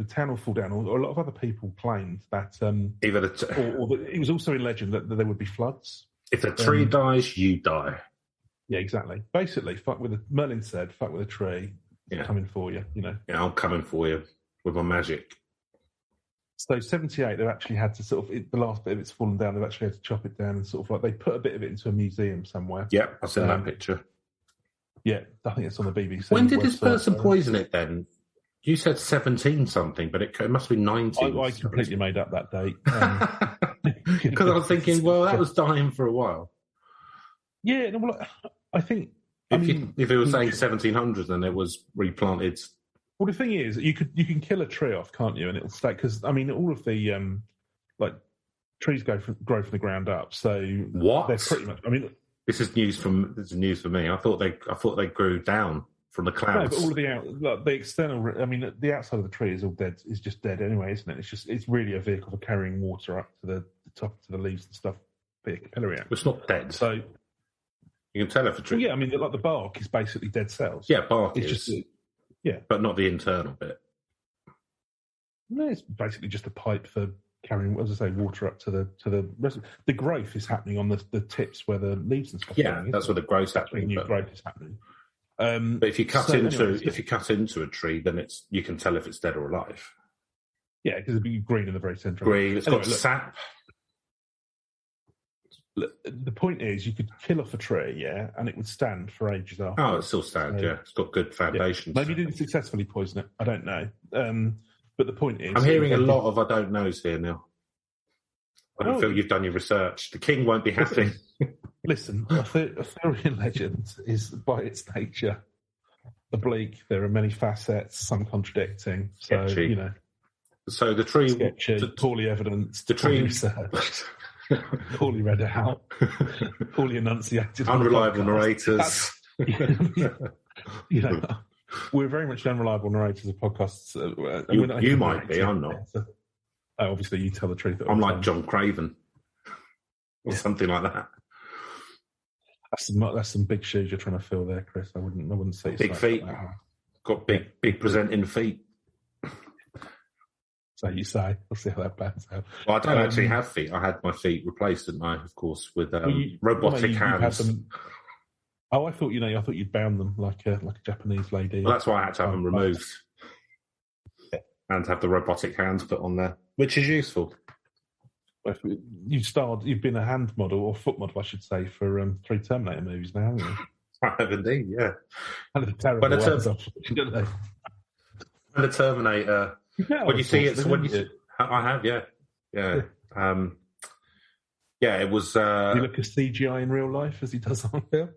town will fall down, or a lot of other people claimed that it was also in legend that there would be floods. If the tree dies, you die. Yeah, exactly. Basically, Merlin said, "Fuck with a tree, I'm coming for you." Yeah, I'm coming for you with my magic. So 78, they've actually had to sort of, the last bit of it's fallen down, they've actually had to chop it down and sort of like, they put a bit of it into a museum somewhere. Yeah, I've seen that picture. Yeah, I think it's on the BBC. When did this person poison it then? You said 17 something, but it must be 19. I completely made up that date. Because I was thinking, well, that was dying for a while. Yeah, no, well, I think... If it was saying 1700s, then it was replanted... Well, the thing is, you can kill a tree off, can't you? And it'll stay, because, I mean, all of the, trees grow from the ground up, so... What? They're pretty much, I mean... This is news for me. I thought they grew down from the clouds. No, but all of the external, I mean, the outside of the tree is all dead, is just dead anyway, isn't it? It's really a vehicle for carrying water up to the top, to the leaves and stuff, via capillary action. It's not dead. So... You can tell if a tree... Well, yeah, I mean, the bark is basically dead cells. Yeah, bark it's is. Just, yeah. But not the internal bit. No, it's basically just a pipe for carrying, as I say, water up to the rest. The growth is happening on the tips where the leaves and stuff. Yeah, that's where the growth's happening. New growth is happening. But if you cut into a tree, then you can tell if it's dead or alive. Yeah, because it'd be green in the very centre. Green. It's got sap. The point is, you could kill off a tree, and it would stand for ages after. Oh, it still stands, yeah. It's got good foundations. Yeah. Maybe you didn't successfully poison it. I don't know. But the point is... I'm hearing a lot of I don't knows here, Neil. I don't feel you've done your research. The king won't be happy. Listen, a theory and legend is, by its nature, oblique. There are many facets, some contradicting. Sketchy. So the tree... Sketchy, poorly evidenced, the tree researched. Poorly read out, poorly enunciated. Unreliable narrators. We're very much unreliable narrators of podcasts. You might be, I'm not. So, obviously, you tell the truth. I'm like John Craven or something like that. That's some big shoes you're trying to fill there, Chris. I wouldn't say big feet. Got big presenting feet. So you say. We'll see how that pans out. Well, I don't actually have feet. I had my feet replaced, didn't I? Of course, with robotic hands. I thought you'd bound them like a Japanese lady. Well, that's why I had to have them removed and have the robotic hands put on there, which is useful. You've been a hand model or foot model, I should say, for 3 Terminator movies now, haven't you? I have indeed, yeah. And it's terrible. When the Terminator, when you see it, I have, yeah. It was. You look at CGI in real life as he does on film.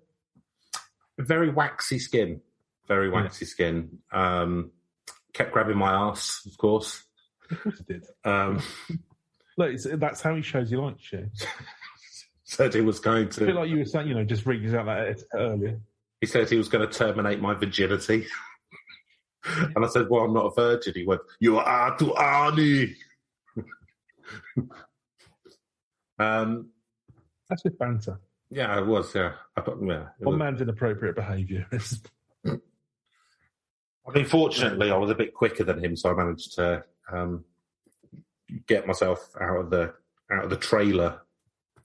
Very waxy skin, skin. Kept grabbing my ass, of course. Of course he did. Look, that's how he shows you like you. Said he was going to. I feel like you were saying, just reading out that earlier. He said he was going to terminate my virginity. And I said, well, I'm not a virgin. He went, you are to Arnie. That's just banter. Yeah, it was, yeah. One man's inappropriate behaviour. I mean, fortunately, I was a bit quicker than him, so I managed to get myself out of the trailer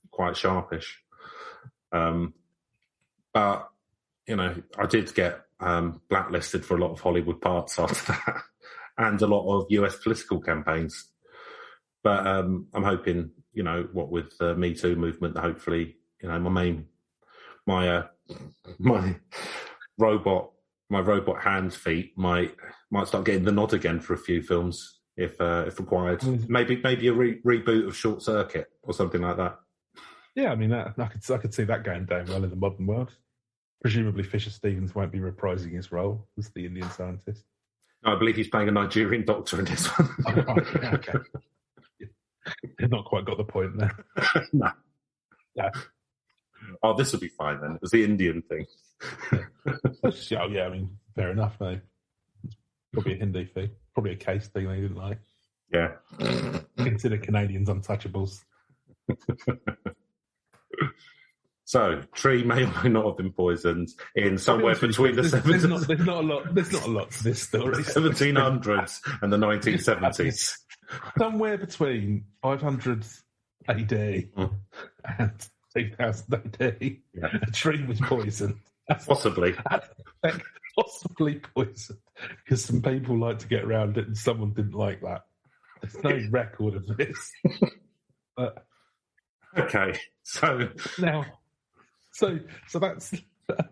quite sharpish. But I did get blacklisted for a lot of Hollywood parts after that, and a lot of US political campaigns. But I'm hoping, what with the Me Too movement, hopefully, my robot hands feet might start getting the nod again for a few films if required. Maybe a reboot of Short Circuit or something like that. Yeah, I mean, I could see that going down well in the modern world. Presumably, Fisher Stevens won't be reprising his role as the Indian scientist. No, I believe he's playing a Nigerian doctor in this one. Oh, right, okay. They've not quite got the point there. No. Yeah. Oh, this will be fine then. It was the Indian thing. Oh, yeah, I mean, fair enough, though. Probably a Hindi thing. Probably a case thing they didn't like. Yeah. Consider Canadians untouchables. So, tree may or may not have been poisoned in somewhere between the 1700s. There's not a lot to this story. 1700s and the 1970s. Somewhere between 500 AD and 2000 AD, a tree was poisoned. Possibly. Possibly poisoned, because some people like to get around it and someone didn't like that. There's no record of this. But, okay, so now, so that's,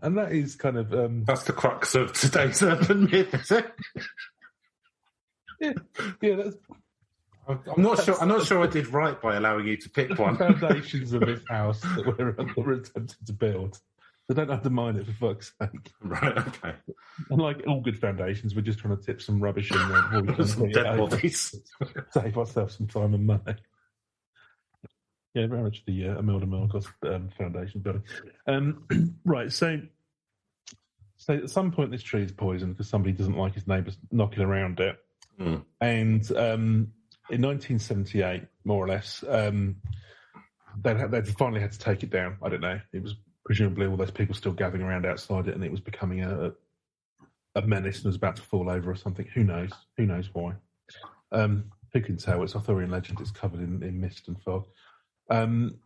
and that is kind of that's the crux of today's urban myth, is it? Yeah. That's. I'm not sure I did right by allowing you to pick one. The foundations of this house that we're attempting to build. So don't undermine it, for fuck's sake. Right, okay. Unlike all good foundations, we're just trying to tip some rubbish in there. Some dead bodies. Save ourselves some time and money. Yeah, very much the Imelda Marcos Foundation building. Right, so at some point this tree is poisoned because somebody doesn't like his neighbours knocking around it. Mm. And in 1978, more or less, they finally had to take it down. I don't know. It was presumably all those people still gathering around outside it, and it was becoming a menace and was about to fall over or something. Who knows? Who knows why? Who can tell? It's Arthurian legend. It's covered in mist and fog. And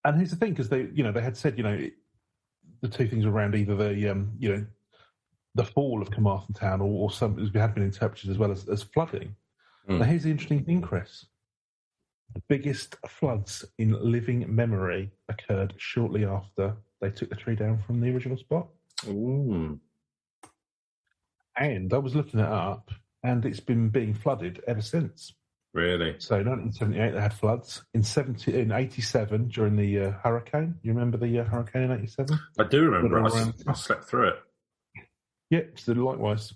here's the thing, because they had said, the two things were around either the fall of Carmarthen town or something that had been interpreted as well as flooding. Mm. Now, here's the interesting thing, Chris. The biggest floods in living memory occurred shortly after they took the tree down from the original spot. Ooh. And I was looking it up, and it's been being flooded ever since. Really? So 1978, they had floods. In 87, during the hurricane. You remember the hurricane in 87? I do remember. I slept through it. Yep, so likewise.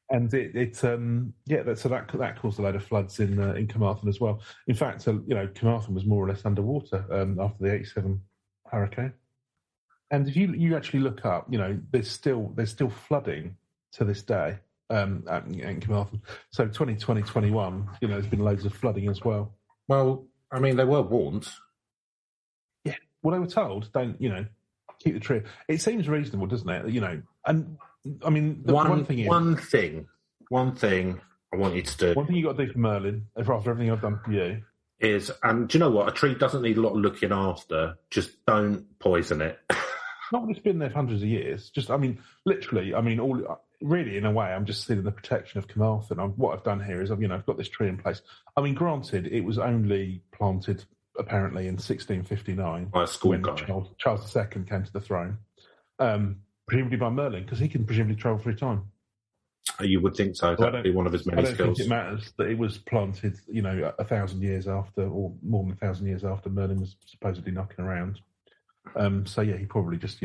And so that caused a load of floods in Carmarthen as well. In fact, Carmarthen was more or less underwater after the 87 hurricane. And if you actually look up, there's still flooding to this day in Carmarthen. So 2020, 21, there's been loads of flooding as well. Well, I mean, they were warned. Yeah. Well, they were told, don't, keep the tree. It seems reasonable, doesn't it? And I mean, one thing I want you to do. One thing you got to do for Merlin, after everything I've done for you, is, and do you know what? A tree doesn't need a lot of looking after. Just don't poison it. not when it's been there for hundreds of years. Just, I mean, literally, I mean, really, in a way, I'm just seeing the protection of Carmarthen. What I've done here is, I've got this tree in place. I mean, granted, it was only planted apparently in 1659 by a school when guy. Charles II came to the throne, presumably by Merlin, because he can presumably travel through time. You would think so. That'd be one of his many skills. I don't think it matters that it was planted, 1,000 years after, or more than 1,000 years after Merlin was supposedly knocking around. So yeah, he probably just,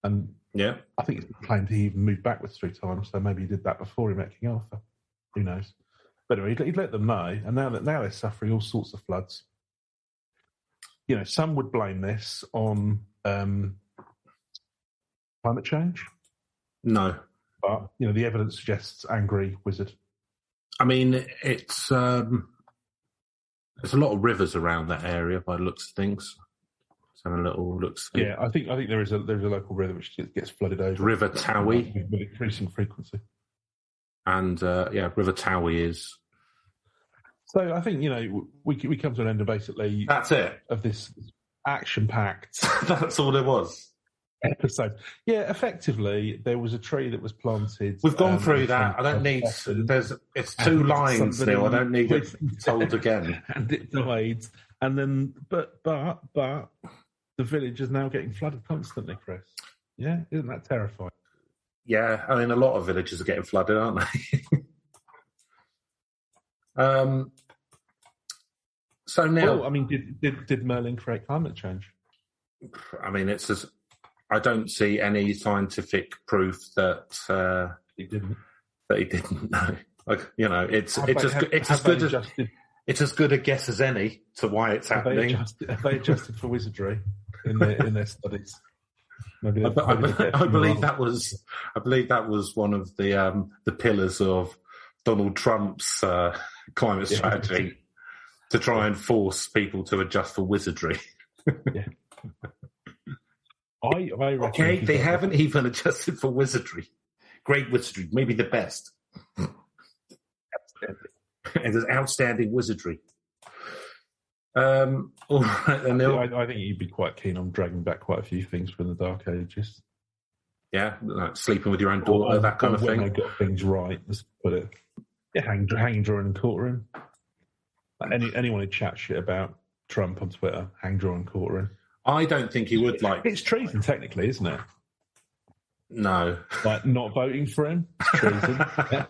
and yeah, I think it's claimed he even moved backwards through time. So maybe he did that before he met King Arthur. Who knows? But anyway, he'd let them know, and now they're suffering all sorts of floods. Some would blame this on climate change. No. But, the evidence suggests angry wizard. I mean, it's there's a lot of rivers around that area by the looks of things. Just having a little look. Yeah, I think there's a local river which gets flooded over. River Towie. With increasing frequency. And, River Towie is... So I think, we come to an end of basically... That's it. Of this action-packed... That's all there was. Episode. Yeah, effectively, there was a tree that was planted. We've gone through that. I don't need. It's 2 lines now. I don't need it told again. And it died. And then, but the village is now getting flooded constantly, Chris. Yeah, isn't that terrifying? Yeah, I mean, a lot of villages are getting flooded, aren't they? So now, well, I mean, did Merlin create climate change? I mean, it's as. I don't see any scientific proof that he didn't. That he didn't know. It's as good a guess as any to why it's happening. Have they adjusted for wizardry in their studies? I believe that was one of the pillars of Donald Trump's climate strategy to try and force people to adjust for wizardry. Yeah. I okay, they haven't even adjusted for wizardry. Great wizardry, maybe the best. And there's outstanding wizardry. All right, I think you'd be quite keen on dragging back quite a few things from the Dark Ages. Yeah, like sleeping with your own daughter, that kind of thing. When they got things right, let's put it. Yeah, hanging, drawing, and quartering. Anyone who chats shit about Trump on Twitter, hang, draw, and quartering. I don't think he would like... It's treason, technically, isn't it? No. Like, not voting for him? It's treason. Yeah.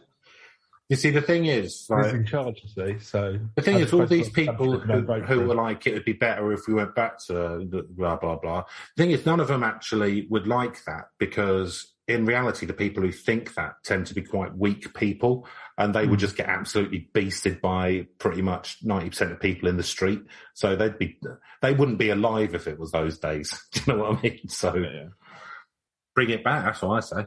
You see, the thing is... He's in charge, you see, so... The thing is, all these people who were like, it would be better if we went back to blah, blah, blah. The thing is, none of them actually would like that because, in reality, the people who think that tend to be quite weak people and they would just get absolutely beasted by pretty much 90% of people in the street. So they wouldn't be alive if it was those days. Do you know what I mean? So bring it back. That's what I say.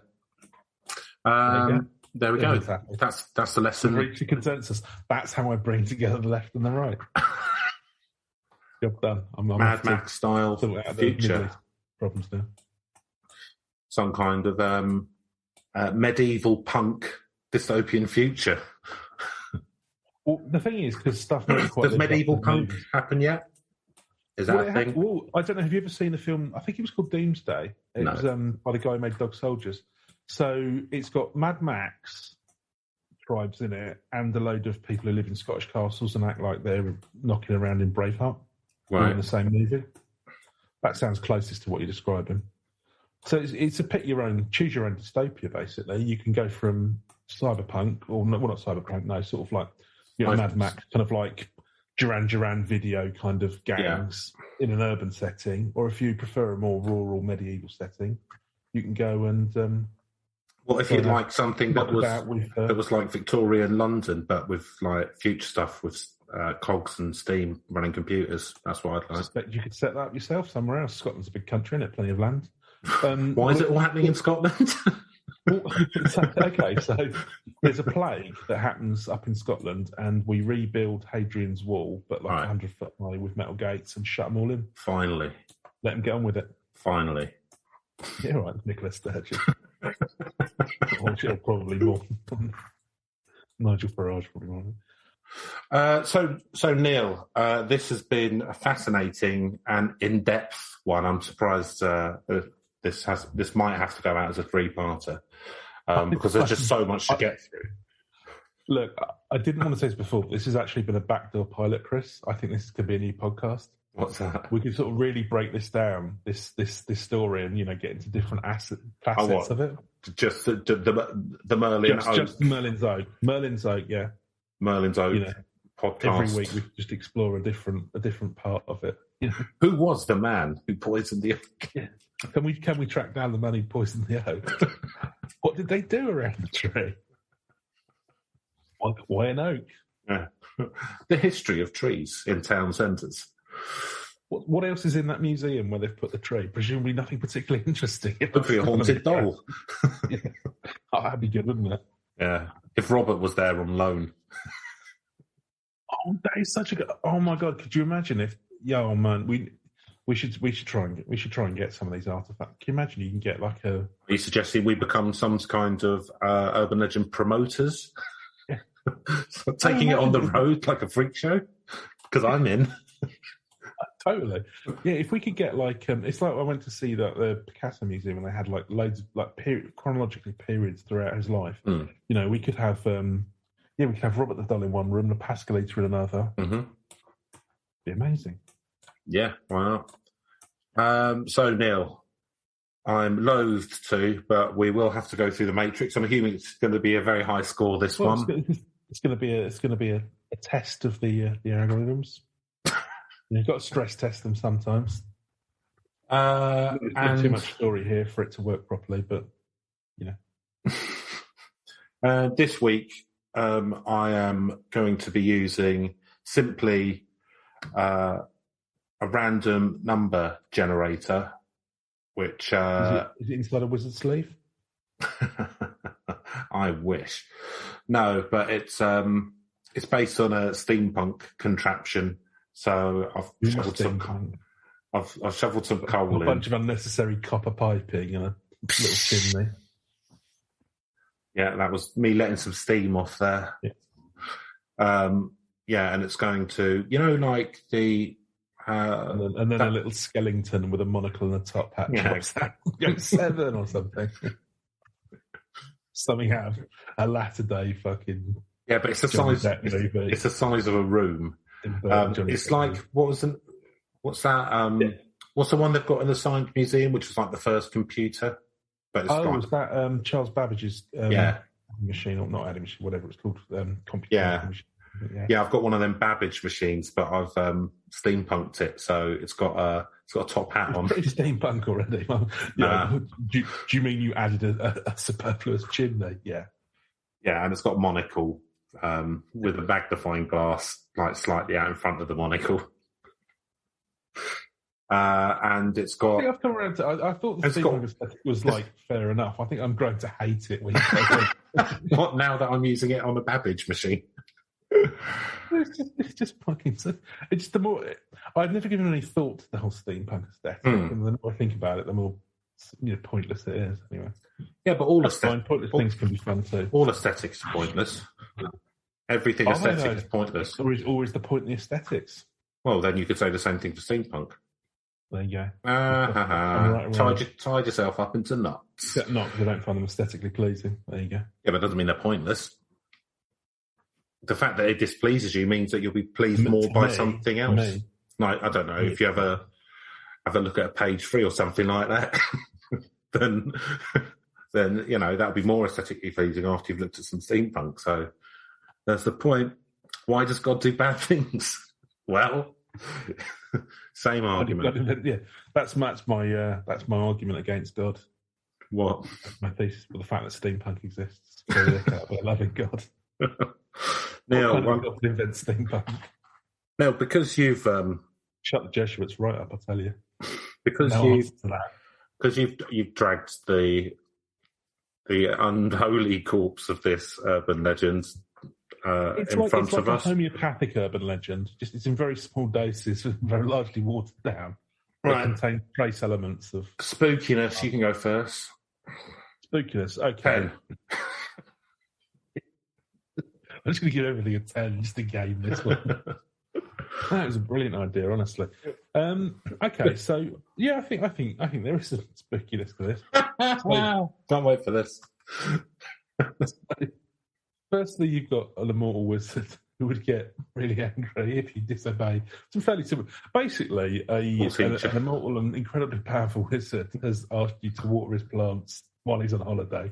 There we go. Exactly. That's the lesson. Reach a consensus. That's how I bring together the left and the right. Job done. I'm Mad Max style future problems now. Some kind of medieval punk dystopian future. Well, the thing is, because stuff does medieval punk happen yet? Is that a thing? Well, I don't know. Have you ever seen the film? I think it was called Doomsday. It was by the guy who made Dog Soldiers. So it's got Mad Max tribes in it and a load of people who live in Scottish castles and act like they're knocking around in Braveheart in the same movie. That sounds closest to what you're describing. So it's a choose your own dystopia, basically. You can go from cyberpunk, or not cyberpunk, no, sort of like Mad Max, kind of like Duran Duran video kind of gangs in an urban setting, or if you prefer a more rural medieval setting, you can go and... Well, if you'd like something that was like Victorian London, but with like future stuff with cogs and steam running computers, that's what I'd like. I suspect you could set that up yourself somewhere else. Scotland's a big country, isn't it? Plenty of land. Why is it all happening in Scotland? Okay, so there's a plague that happens up in Scotland, and we rebuild Hadrian's Wall, but like 100 foot high with metal gates, and shut them all in. Finally. Let them get on with it. Finally. Yeah, all right, Nicola Sturgeon. Or probably more. Nigel Farage probably more. So Neil, this has been a fascinating and in-depth one. I'm surprised this might have to go out as a three-parter because there's just so much to get through. Look, I didn't want to say this before, but this has actually been a backdoor pilot, Chris. I think this could be a new podcast. What's that? We could sort of really break this down, this story, and get into different facets of it. Just the Merlin Oak. Just Merlin's Oak. Merlin's Oak, yeah. Merlin's Oak podcast. Every week we just explore a different part of it. Who was the man who poisoned the oak? Yeah. Can we track down the man who poisoned the oak? What did they do around the tree? Why an oak? Yeah. The history of trees in town centres. What else is in that museum where they've put the tree? Presumably nothing particularly interesting. Hopefully a haunted doll. Yeah. Oh, that'd be good, wouldn't it? Yeah. If Robert was there on loan. Oh, that is such a good. Oh my God! Could you imagine if? Yeah, oh man, we should try and get some of these artifacts. Can you imagine? You can get like a. Are you suggesting we become some kind of urban legend promoters? Yeah. So taking it on the road like a freak show? Because I'm in. Totally. Yeah, if we could get like, it's like I went to see the Picasso Museum and they had like loads of like chronologically periods throughout his life. Mm. We could have, we could have Robert the Doll in one room, the Pascalator in another. Mm-hmm. Be amazing. Yeah, wow. So Neil, I'm loathed to, but we will have to go through the Matrix. I'm assuming it's going to be a very high score. This one. It's going to be a test of the algorithms. You've got to stress test them sometimes. There's too much story here for it to work properly, but this week I am going to be using simply a random number generator, which is it inside a wizard sleeve? I wish. No, but it's based on a steampunk contraption. So I've shoveled some coal in. A bunch of unnecessary copper piping and a little chimney. Yeah, that was me letting some steam off there. Yeah, and it's going to, like the... and then a little skeleton with a monocle and a top hat. Yeah. 7 or something. Something out of a latter-day fucking... Yeah, but it's the size of a room. It's like what's that? What's the one they've got in the Science Museum, which was like the first computer? But was that Charles Babbage's machine, or not Adam machine, whatever it's called? Computer machine. Yeah, I've got one of them Babbage machines, but I've steampunked it, so it's got a top hat on. Pretty steampunk already. Do you mean you added a superfluous chimney? Yeah. Yeah, and it's got a monocle. With a magnifying glass, like slightly out in front of the monocle, and it's got. I think I've come around to. I thought the steampunk aesthetic was like fair enough. I think I'm growing to hate it. When What now that I'm using it on a Babbage machine? It's just fucking. It's the more I've never given any thought to the whole steampunk aesthetic, and the more I think about it, the more pointless it is. Anyway. Yeah, but pointless things can be fun too. All aesthetics are pointless. Everything aesthetic is pointless. Always the point in the aesthetics. Well, then you could say the same thing for steampunk. There you go. Tied yourself up into knots. Not because I don't find them aesthetically pleasing. There you go. Yeah, but it doesn't mean they're pointless. The fact that it displeases you means that you'll be pleased more by something else. Like, I don't know, if you have a look at page 3 or something like that, then that'll be more aesthetically pleasing after you've looked at some steampunk. So that's the point. Why does God do bad things? Well, same argument. Yeah, that's my argument against God. What? That's my thesis for the fact that steampunk exists. So look at a loving God. Neil, God invent steampunk? Now, because you've shut the Jesuits right up, I tell you. Because you've dragged the unholy corpse of this urban legend in front of us. It's like a homeopathic urban legend. Just it's in very small doses, very largely watered down. Right. It contains trace elements of spookiness. You can go first. Spookiness. Okay. 10. I'm just going to give everything a 10 just to game this one. That was a brilliant idea, honestly. Okay, so yeah, I think there is some spookiness to this. Can't wait for this. Firstly, you've got an immortal wizard who would get really angry if you disobey. It's fairly simple. Basically, an immortal and incredibly powerful wizard has asked you to water his plants while he's on holiday.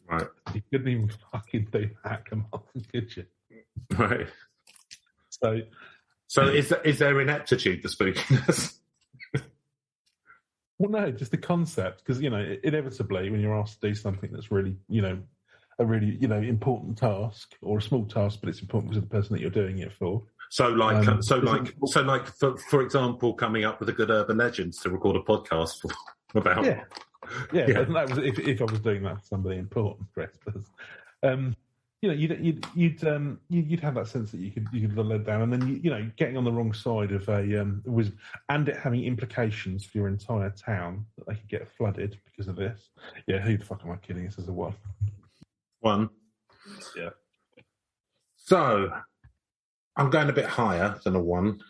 Right. You couldn't even fucking do that, come on, could you? Right. So is there ineptitude to spookiness? Well, no, just the concept, because, inevitably when you're asked to do something that's really, a really, important task or a small task, but it's important because of the person that you're doing it for. So, for example, coming up with a good urban legends to record a podcast about. Yeah. That was if I was doing that for somebody important, Chris. But, you'd have that sense that you could be led down, and then getting on the wrong side of a wizard, and it having implications for your entire town that they could get flooded because of this. Yeah, who the fuck am I kidding? This is a 1. 1. Yeah. So I'm going a bit higher than a 1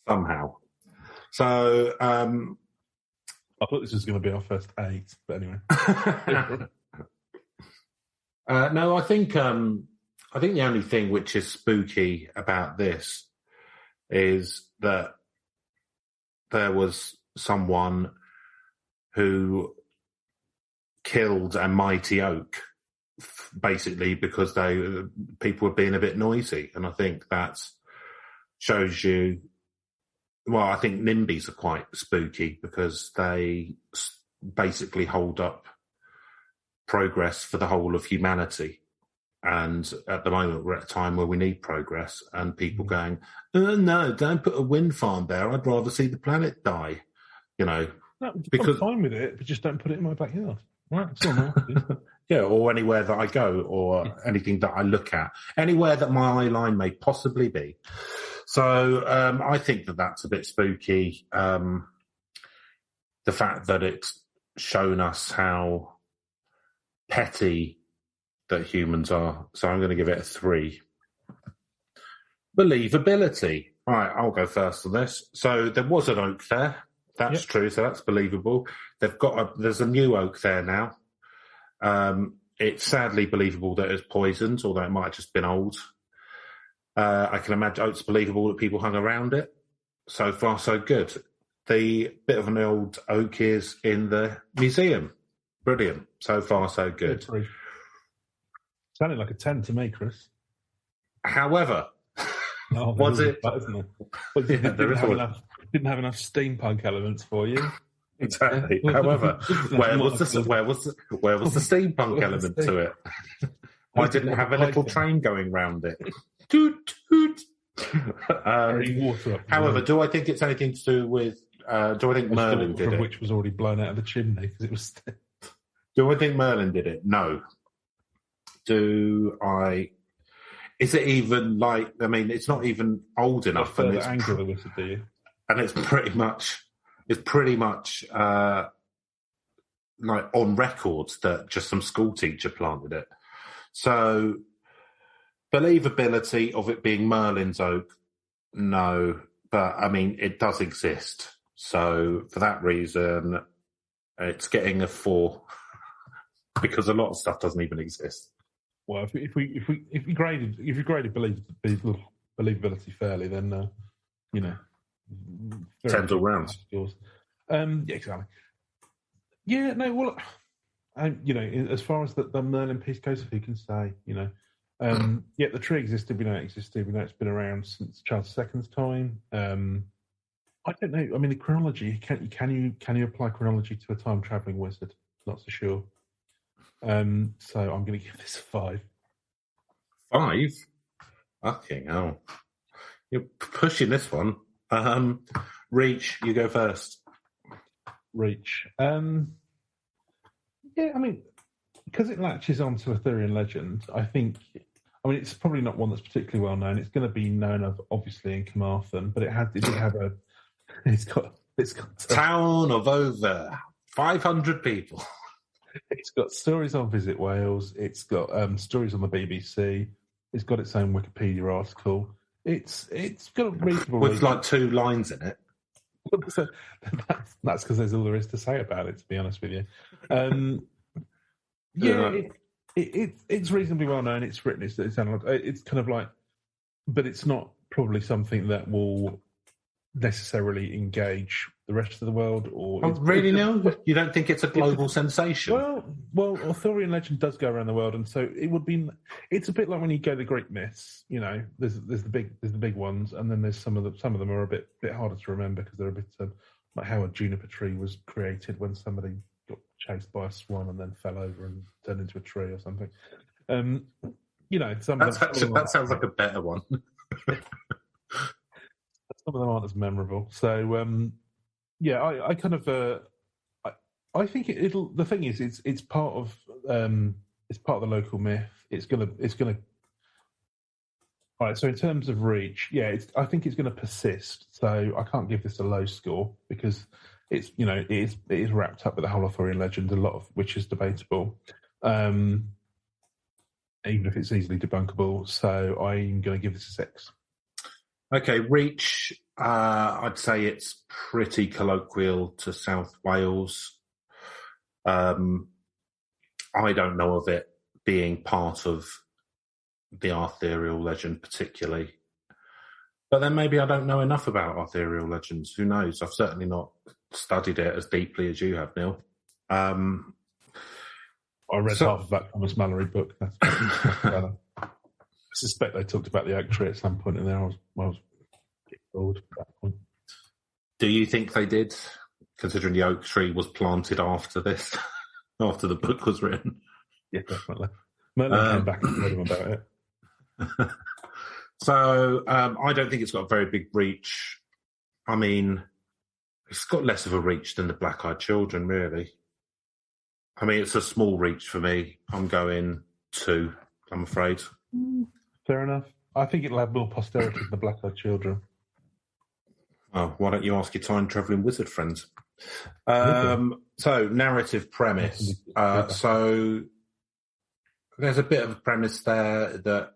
somehow. So I thought this was going to be our first 8, but anyway. No, I think the only thing which is spooky about this is that there was someone who killed a mighty oak, basically because people were being a bit noisy, and I think that shows you. Well, I think NIMBYs are quite spooky because they basically hold up progress for the whole of humanity. And at the moment, we're at a time where we need progress, and people going, oh, no, don't put a wind farm there. I'd rather see the planet die. No, because I'm fine with it, but just don't put it in my backyard. Right, that's all right. Yeah, or anywhere that I go, or anything that I look at, anywhere that my eye line may possibly be. So I think that that's a bit spooky. The fact that it's shown us how petty that humans are. So I'm going to give it a 3. Believability. All right, I'll go first on this. So there was an oak there. That's true. So that's believable. There's a new oak there now. It's sadly believable that it's poisoned, although it might have just been old. I can imagine it's believable that people hung around it. So far, so good. The bit of an old oak is in the museum. Brilliant. So far, so good. Sounded like a 10 to me, Chris. However, was it? That, isn't it? Well, didn't have enough steampunk elements for you. Exactly. However, where was the steampunk element to it? Why didn't it have a little train going round it? Toot toot. However, do I think it's anything to do with? Do I think Merlin did it? Which was already blown out of the chimney because it was. Do I think Merlin did it? No. Do I? Is it even like? I mean, it's not even old enough, and it's angle with it, do you? And it's pretty much like on record that just some school teacher planted it. So believability of it being Merlin's Oak, no, but I mean it does exist. So for that reason, it's getting a 4 because a lot of stuff doesn't even exist. Well, if you graded believability fairly, then 10 all round. Yeah, exactly. Yeah, no, well, as far as the Merlin piece goes, who can say, yeah, the tree existed, we know it existed, we know it's been around since Charles II's time. I don't know. I mean, the chronology, can you apply chronology to a time-travelling wizard? Not so sure. So I'm going to give this a 5. 5? Fucking hell. You're pushing this one. Reach, you go first. Reach. Yeah, I mean, because it latches onto Arthurian legend, it's probably not one that's particularly well known. It's going to be known of, obviously, in Carmarthen, but it's got Town of Over. 500 people. It's got stories on Visit Wales. It's got stories on the BBC. It's got its own Wikipedia article. It's got a reasonable with like 2 lines in it. So that's because there's all there is to say about it, to be honest with you. It's reasonably well known. It's written. It's kind of like, but it's not probably something that will necessarily engage the rest of the world. Or really, Neil? You don't think it's a global sensation? Well, Arthurian legend does go around the world, and so it would be. It's a bit like when you go to Greek myths. You know, there's the big ones, and then there's some of them are a bit harder to remember because they're a bit like how a juniper tree was created when somebody got chased by a swan and then fell over and turned into a tree or something. You know, that sounds like a better one. Some of them aren't as memorable. So, I kind of, I think it'll. The thing is, it's part of the local myth. It's gonna. All right. So in terms of reach, I think it's going to persist. So I can't give this a low score because it is wrapped up with the whole Arthurian legend, a lot of which is debatable, even if it's easily debunkable. So I'm going to give this a 6. Okay, reach, I'd say it's pretty colloquial to South Wales. I don't know of it being part of the Arthurial legend particularly. But then maybe I don't know enough about Arthurial legends. Who knows? I've certainly not studied it as deeply as you have, Neil. I read half of that Thomas Mallory book. I suspect they talked about the oak tree at some point in there. I was getting bored at that point. Do you think they did, considering the oak tree was planted after this, after the book was written? Yeah, definitely. Merlin came back and told him about it. So I don't think it's got a very big reach. I mean, it's got less of a reach than the Black-Eyed Children, really. I mean, it's a small reach for me. I'm going 2, I'm afraid. Fair enough. I think it'll have more posterity than the Black-Eyed Children. Oh, why don't you ask your time-travelling wizard friends? So, narrative premise. So, there's a bit of a premise there that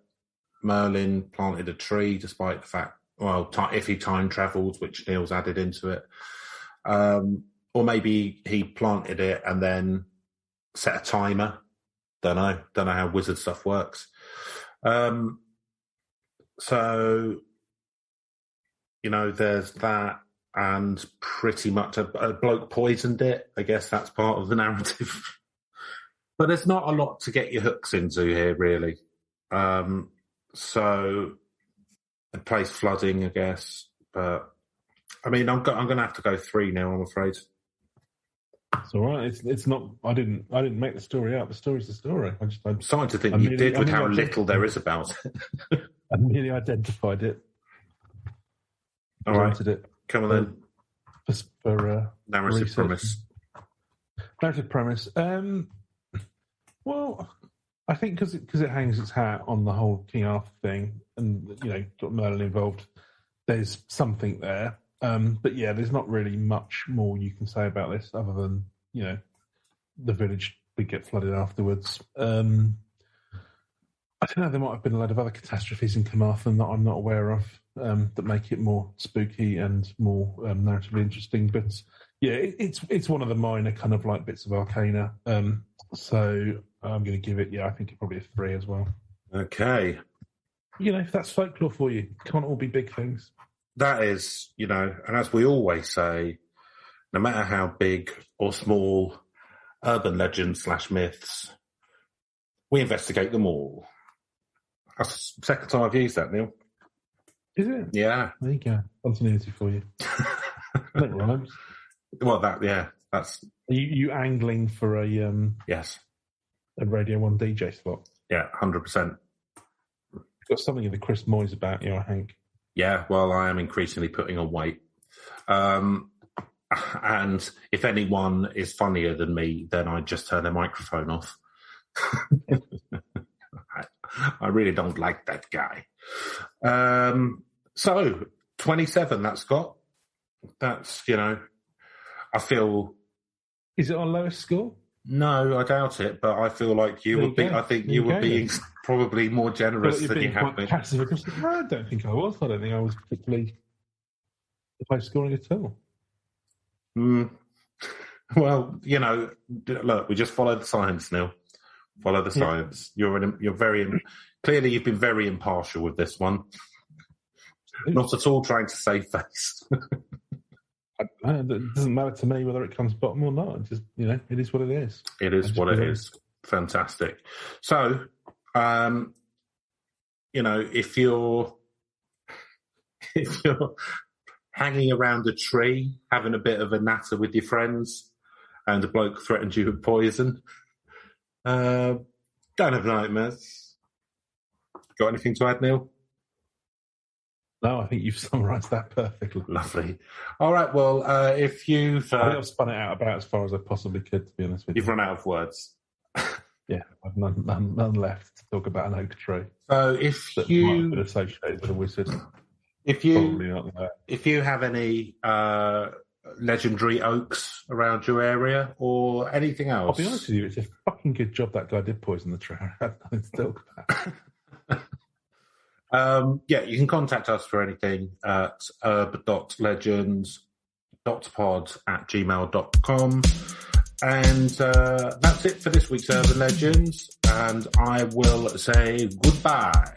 Merlin planted a tree despite the fact, if he time-travelled, which Neil's added into it. Or maybe he planted it and then set a timer. Don't know how wizard stuff works. So, there's that, and pretty much a bloke poisoned it. I guess that's part of the narrative. But there's not a lot to get your hooks into here, really. So, a place flooding, I guess. But, I mean, I'm going to have to go 3 now, I'm afraid. It's all right. It's not. I didn't make the story up. The story's the story. I'm starting to think you did with how little there is about it. I merely identified it. All right. It come on then. For narrative premise. Narrative premise. Well, I think because it hangs its hat on the whole King Arthur thing, and got Merlin involved. There's something there. But yeah, there's not really much more you can say about this other than, the village did get flooded afterwards. I don't know, there might have been a lot of other catastrophes in Carmarthen that I'm not aware of that make it more spooky and more narratively interesting. But yeah, it's one of the minor kind of like bits of arcana. So I'm going to give it, I think it probably a 3 as well. Okay. If that's folklore for you, can't all be big things. That is, and as we always say, no matter how big or small urban legends / myths, we investigate them all. That's the second time I've used that, Neil. Is it? Yeah. There you go. Continuity for you. That rhymes. Well, that's... Are you angling for a... yes. A Radio 1 DJ slot? Yeah, 100%. Got something in the Chris Moyes about you, Hank. Yeah, well, I am increasingly putting on weight. And if anyone is funnier than me, then I just turn their microphone off. I really don't like that guy. So, 27, that's got. That's, I feel Is it on lowest score? No, I doubt it, but I feel like you would be. I think you would be probably more generous than you have been. Passive aggressive. No, I don't think I was. I don't think I was particularly high scoring at all. Well, look, we just follow the science, Neil. Follow the science. You're very clearly. You've been very impartial with this one. Not at all trying to save face. It doesn't matter to me whether it comes bottom or not. It's just, it is what it is. It is what it is. Fantastic. So, if you're hanging around a tree, having a bit of a natter with your friends, and a bloke threatens you with poison, don't have nightmares. Got anything to add, Neil? No, I think you've summarised that perfectly. Lovely. All right, well, if you've... I think I've spun it out about as far as I possibly could, to be honest with you. You've run out of words. Yeah, I've none left to talk about an oak tree. So if that you... might have been associated with a wizard. If you have any legendary oaks around your area or anything else... I'll be honest with you, it's a fucking good job that guy did poison the tree. I had nothing to talk about. You can contact us for anything at herb.legends.pod@gmail.com. And that's it for this week's Urban Legends. And I will say goodbye.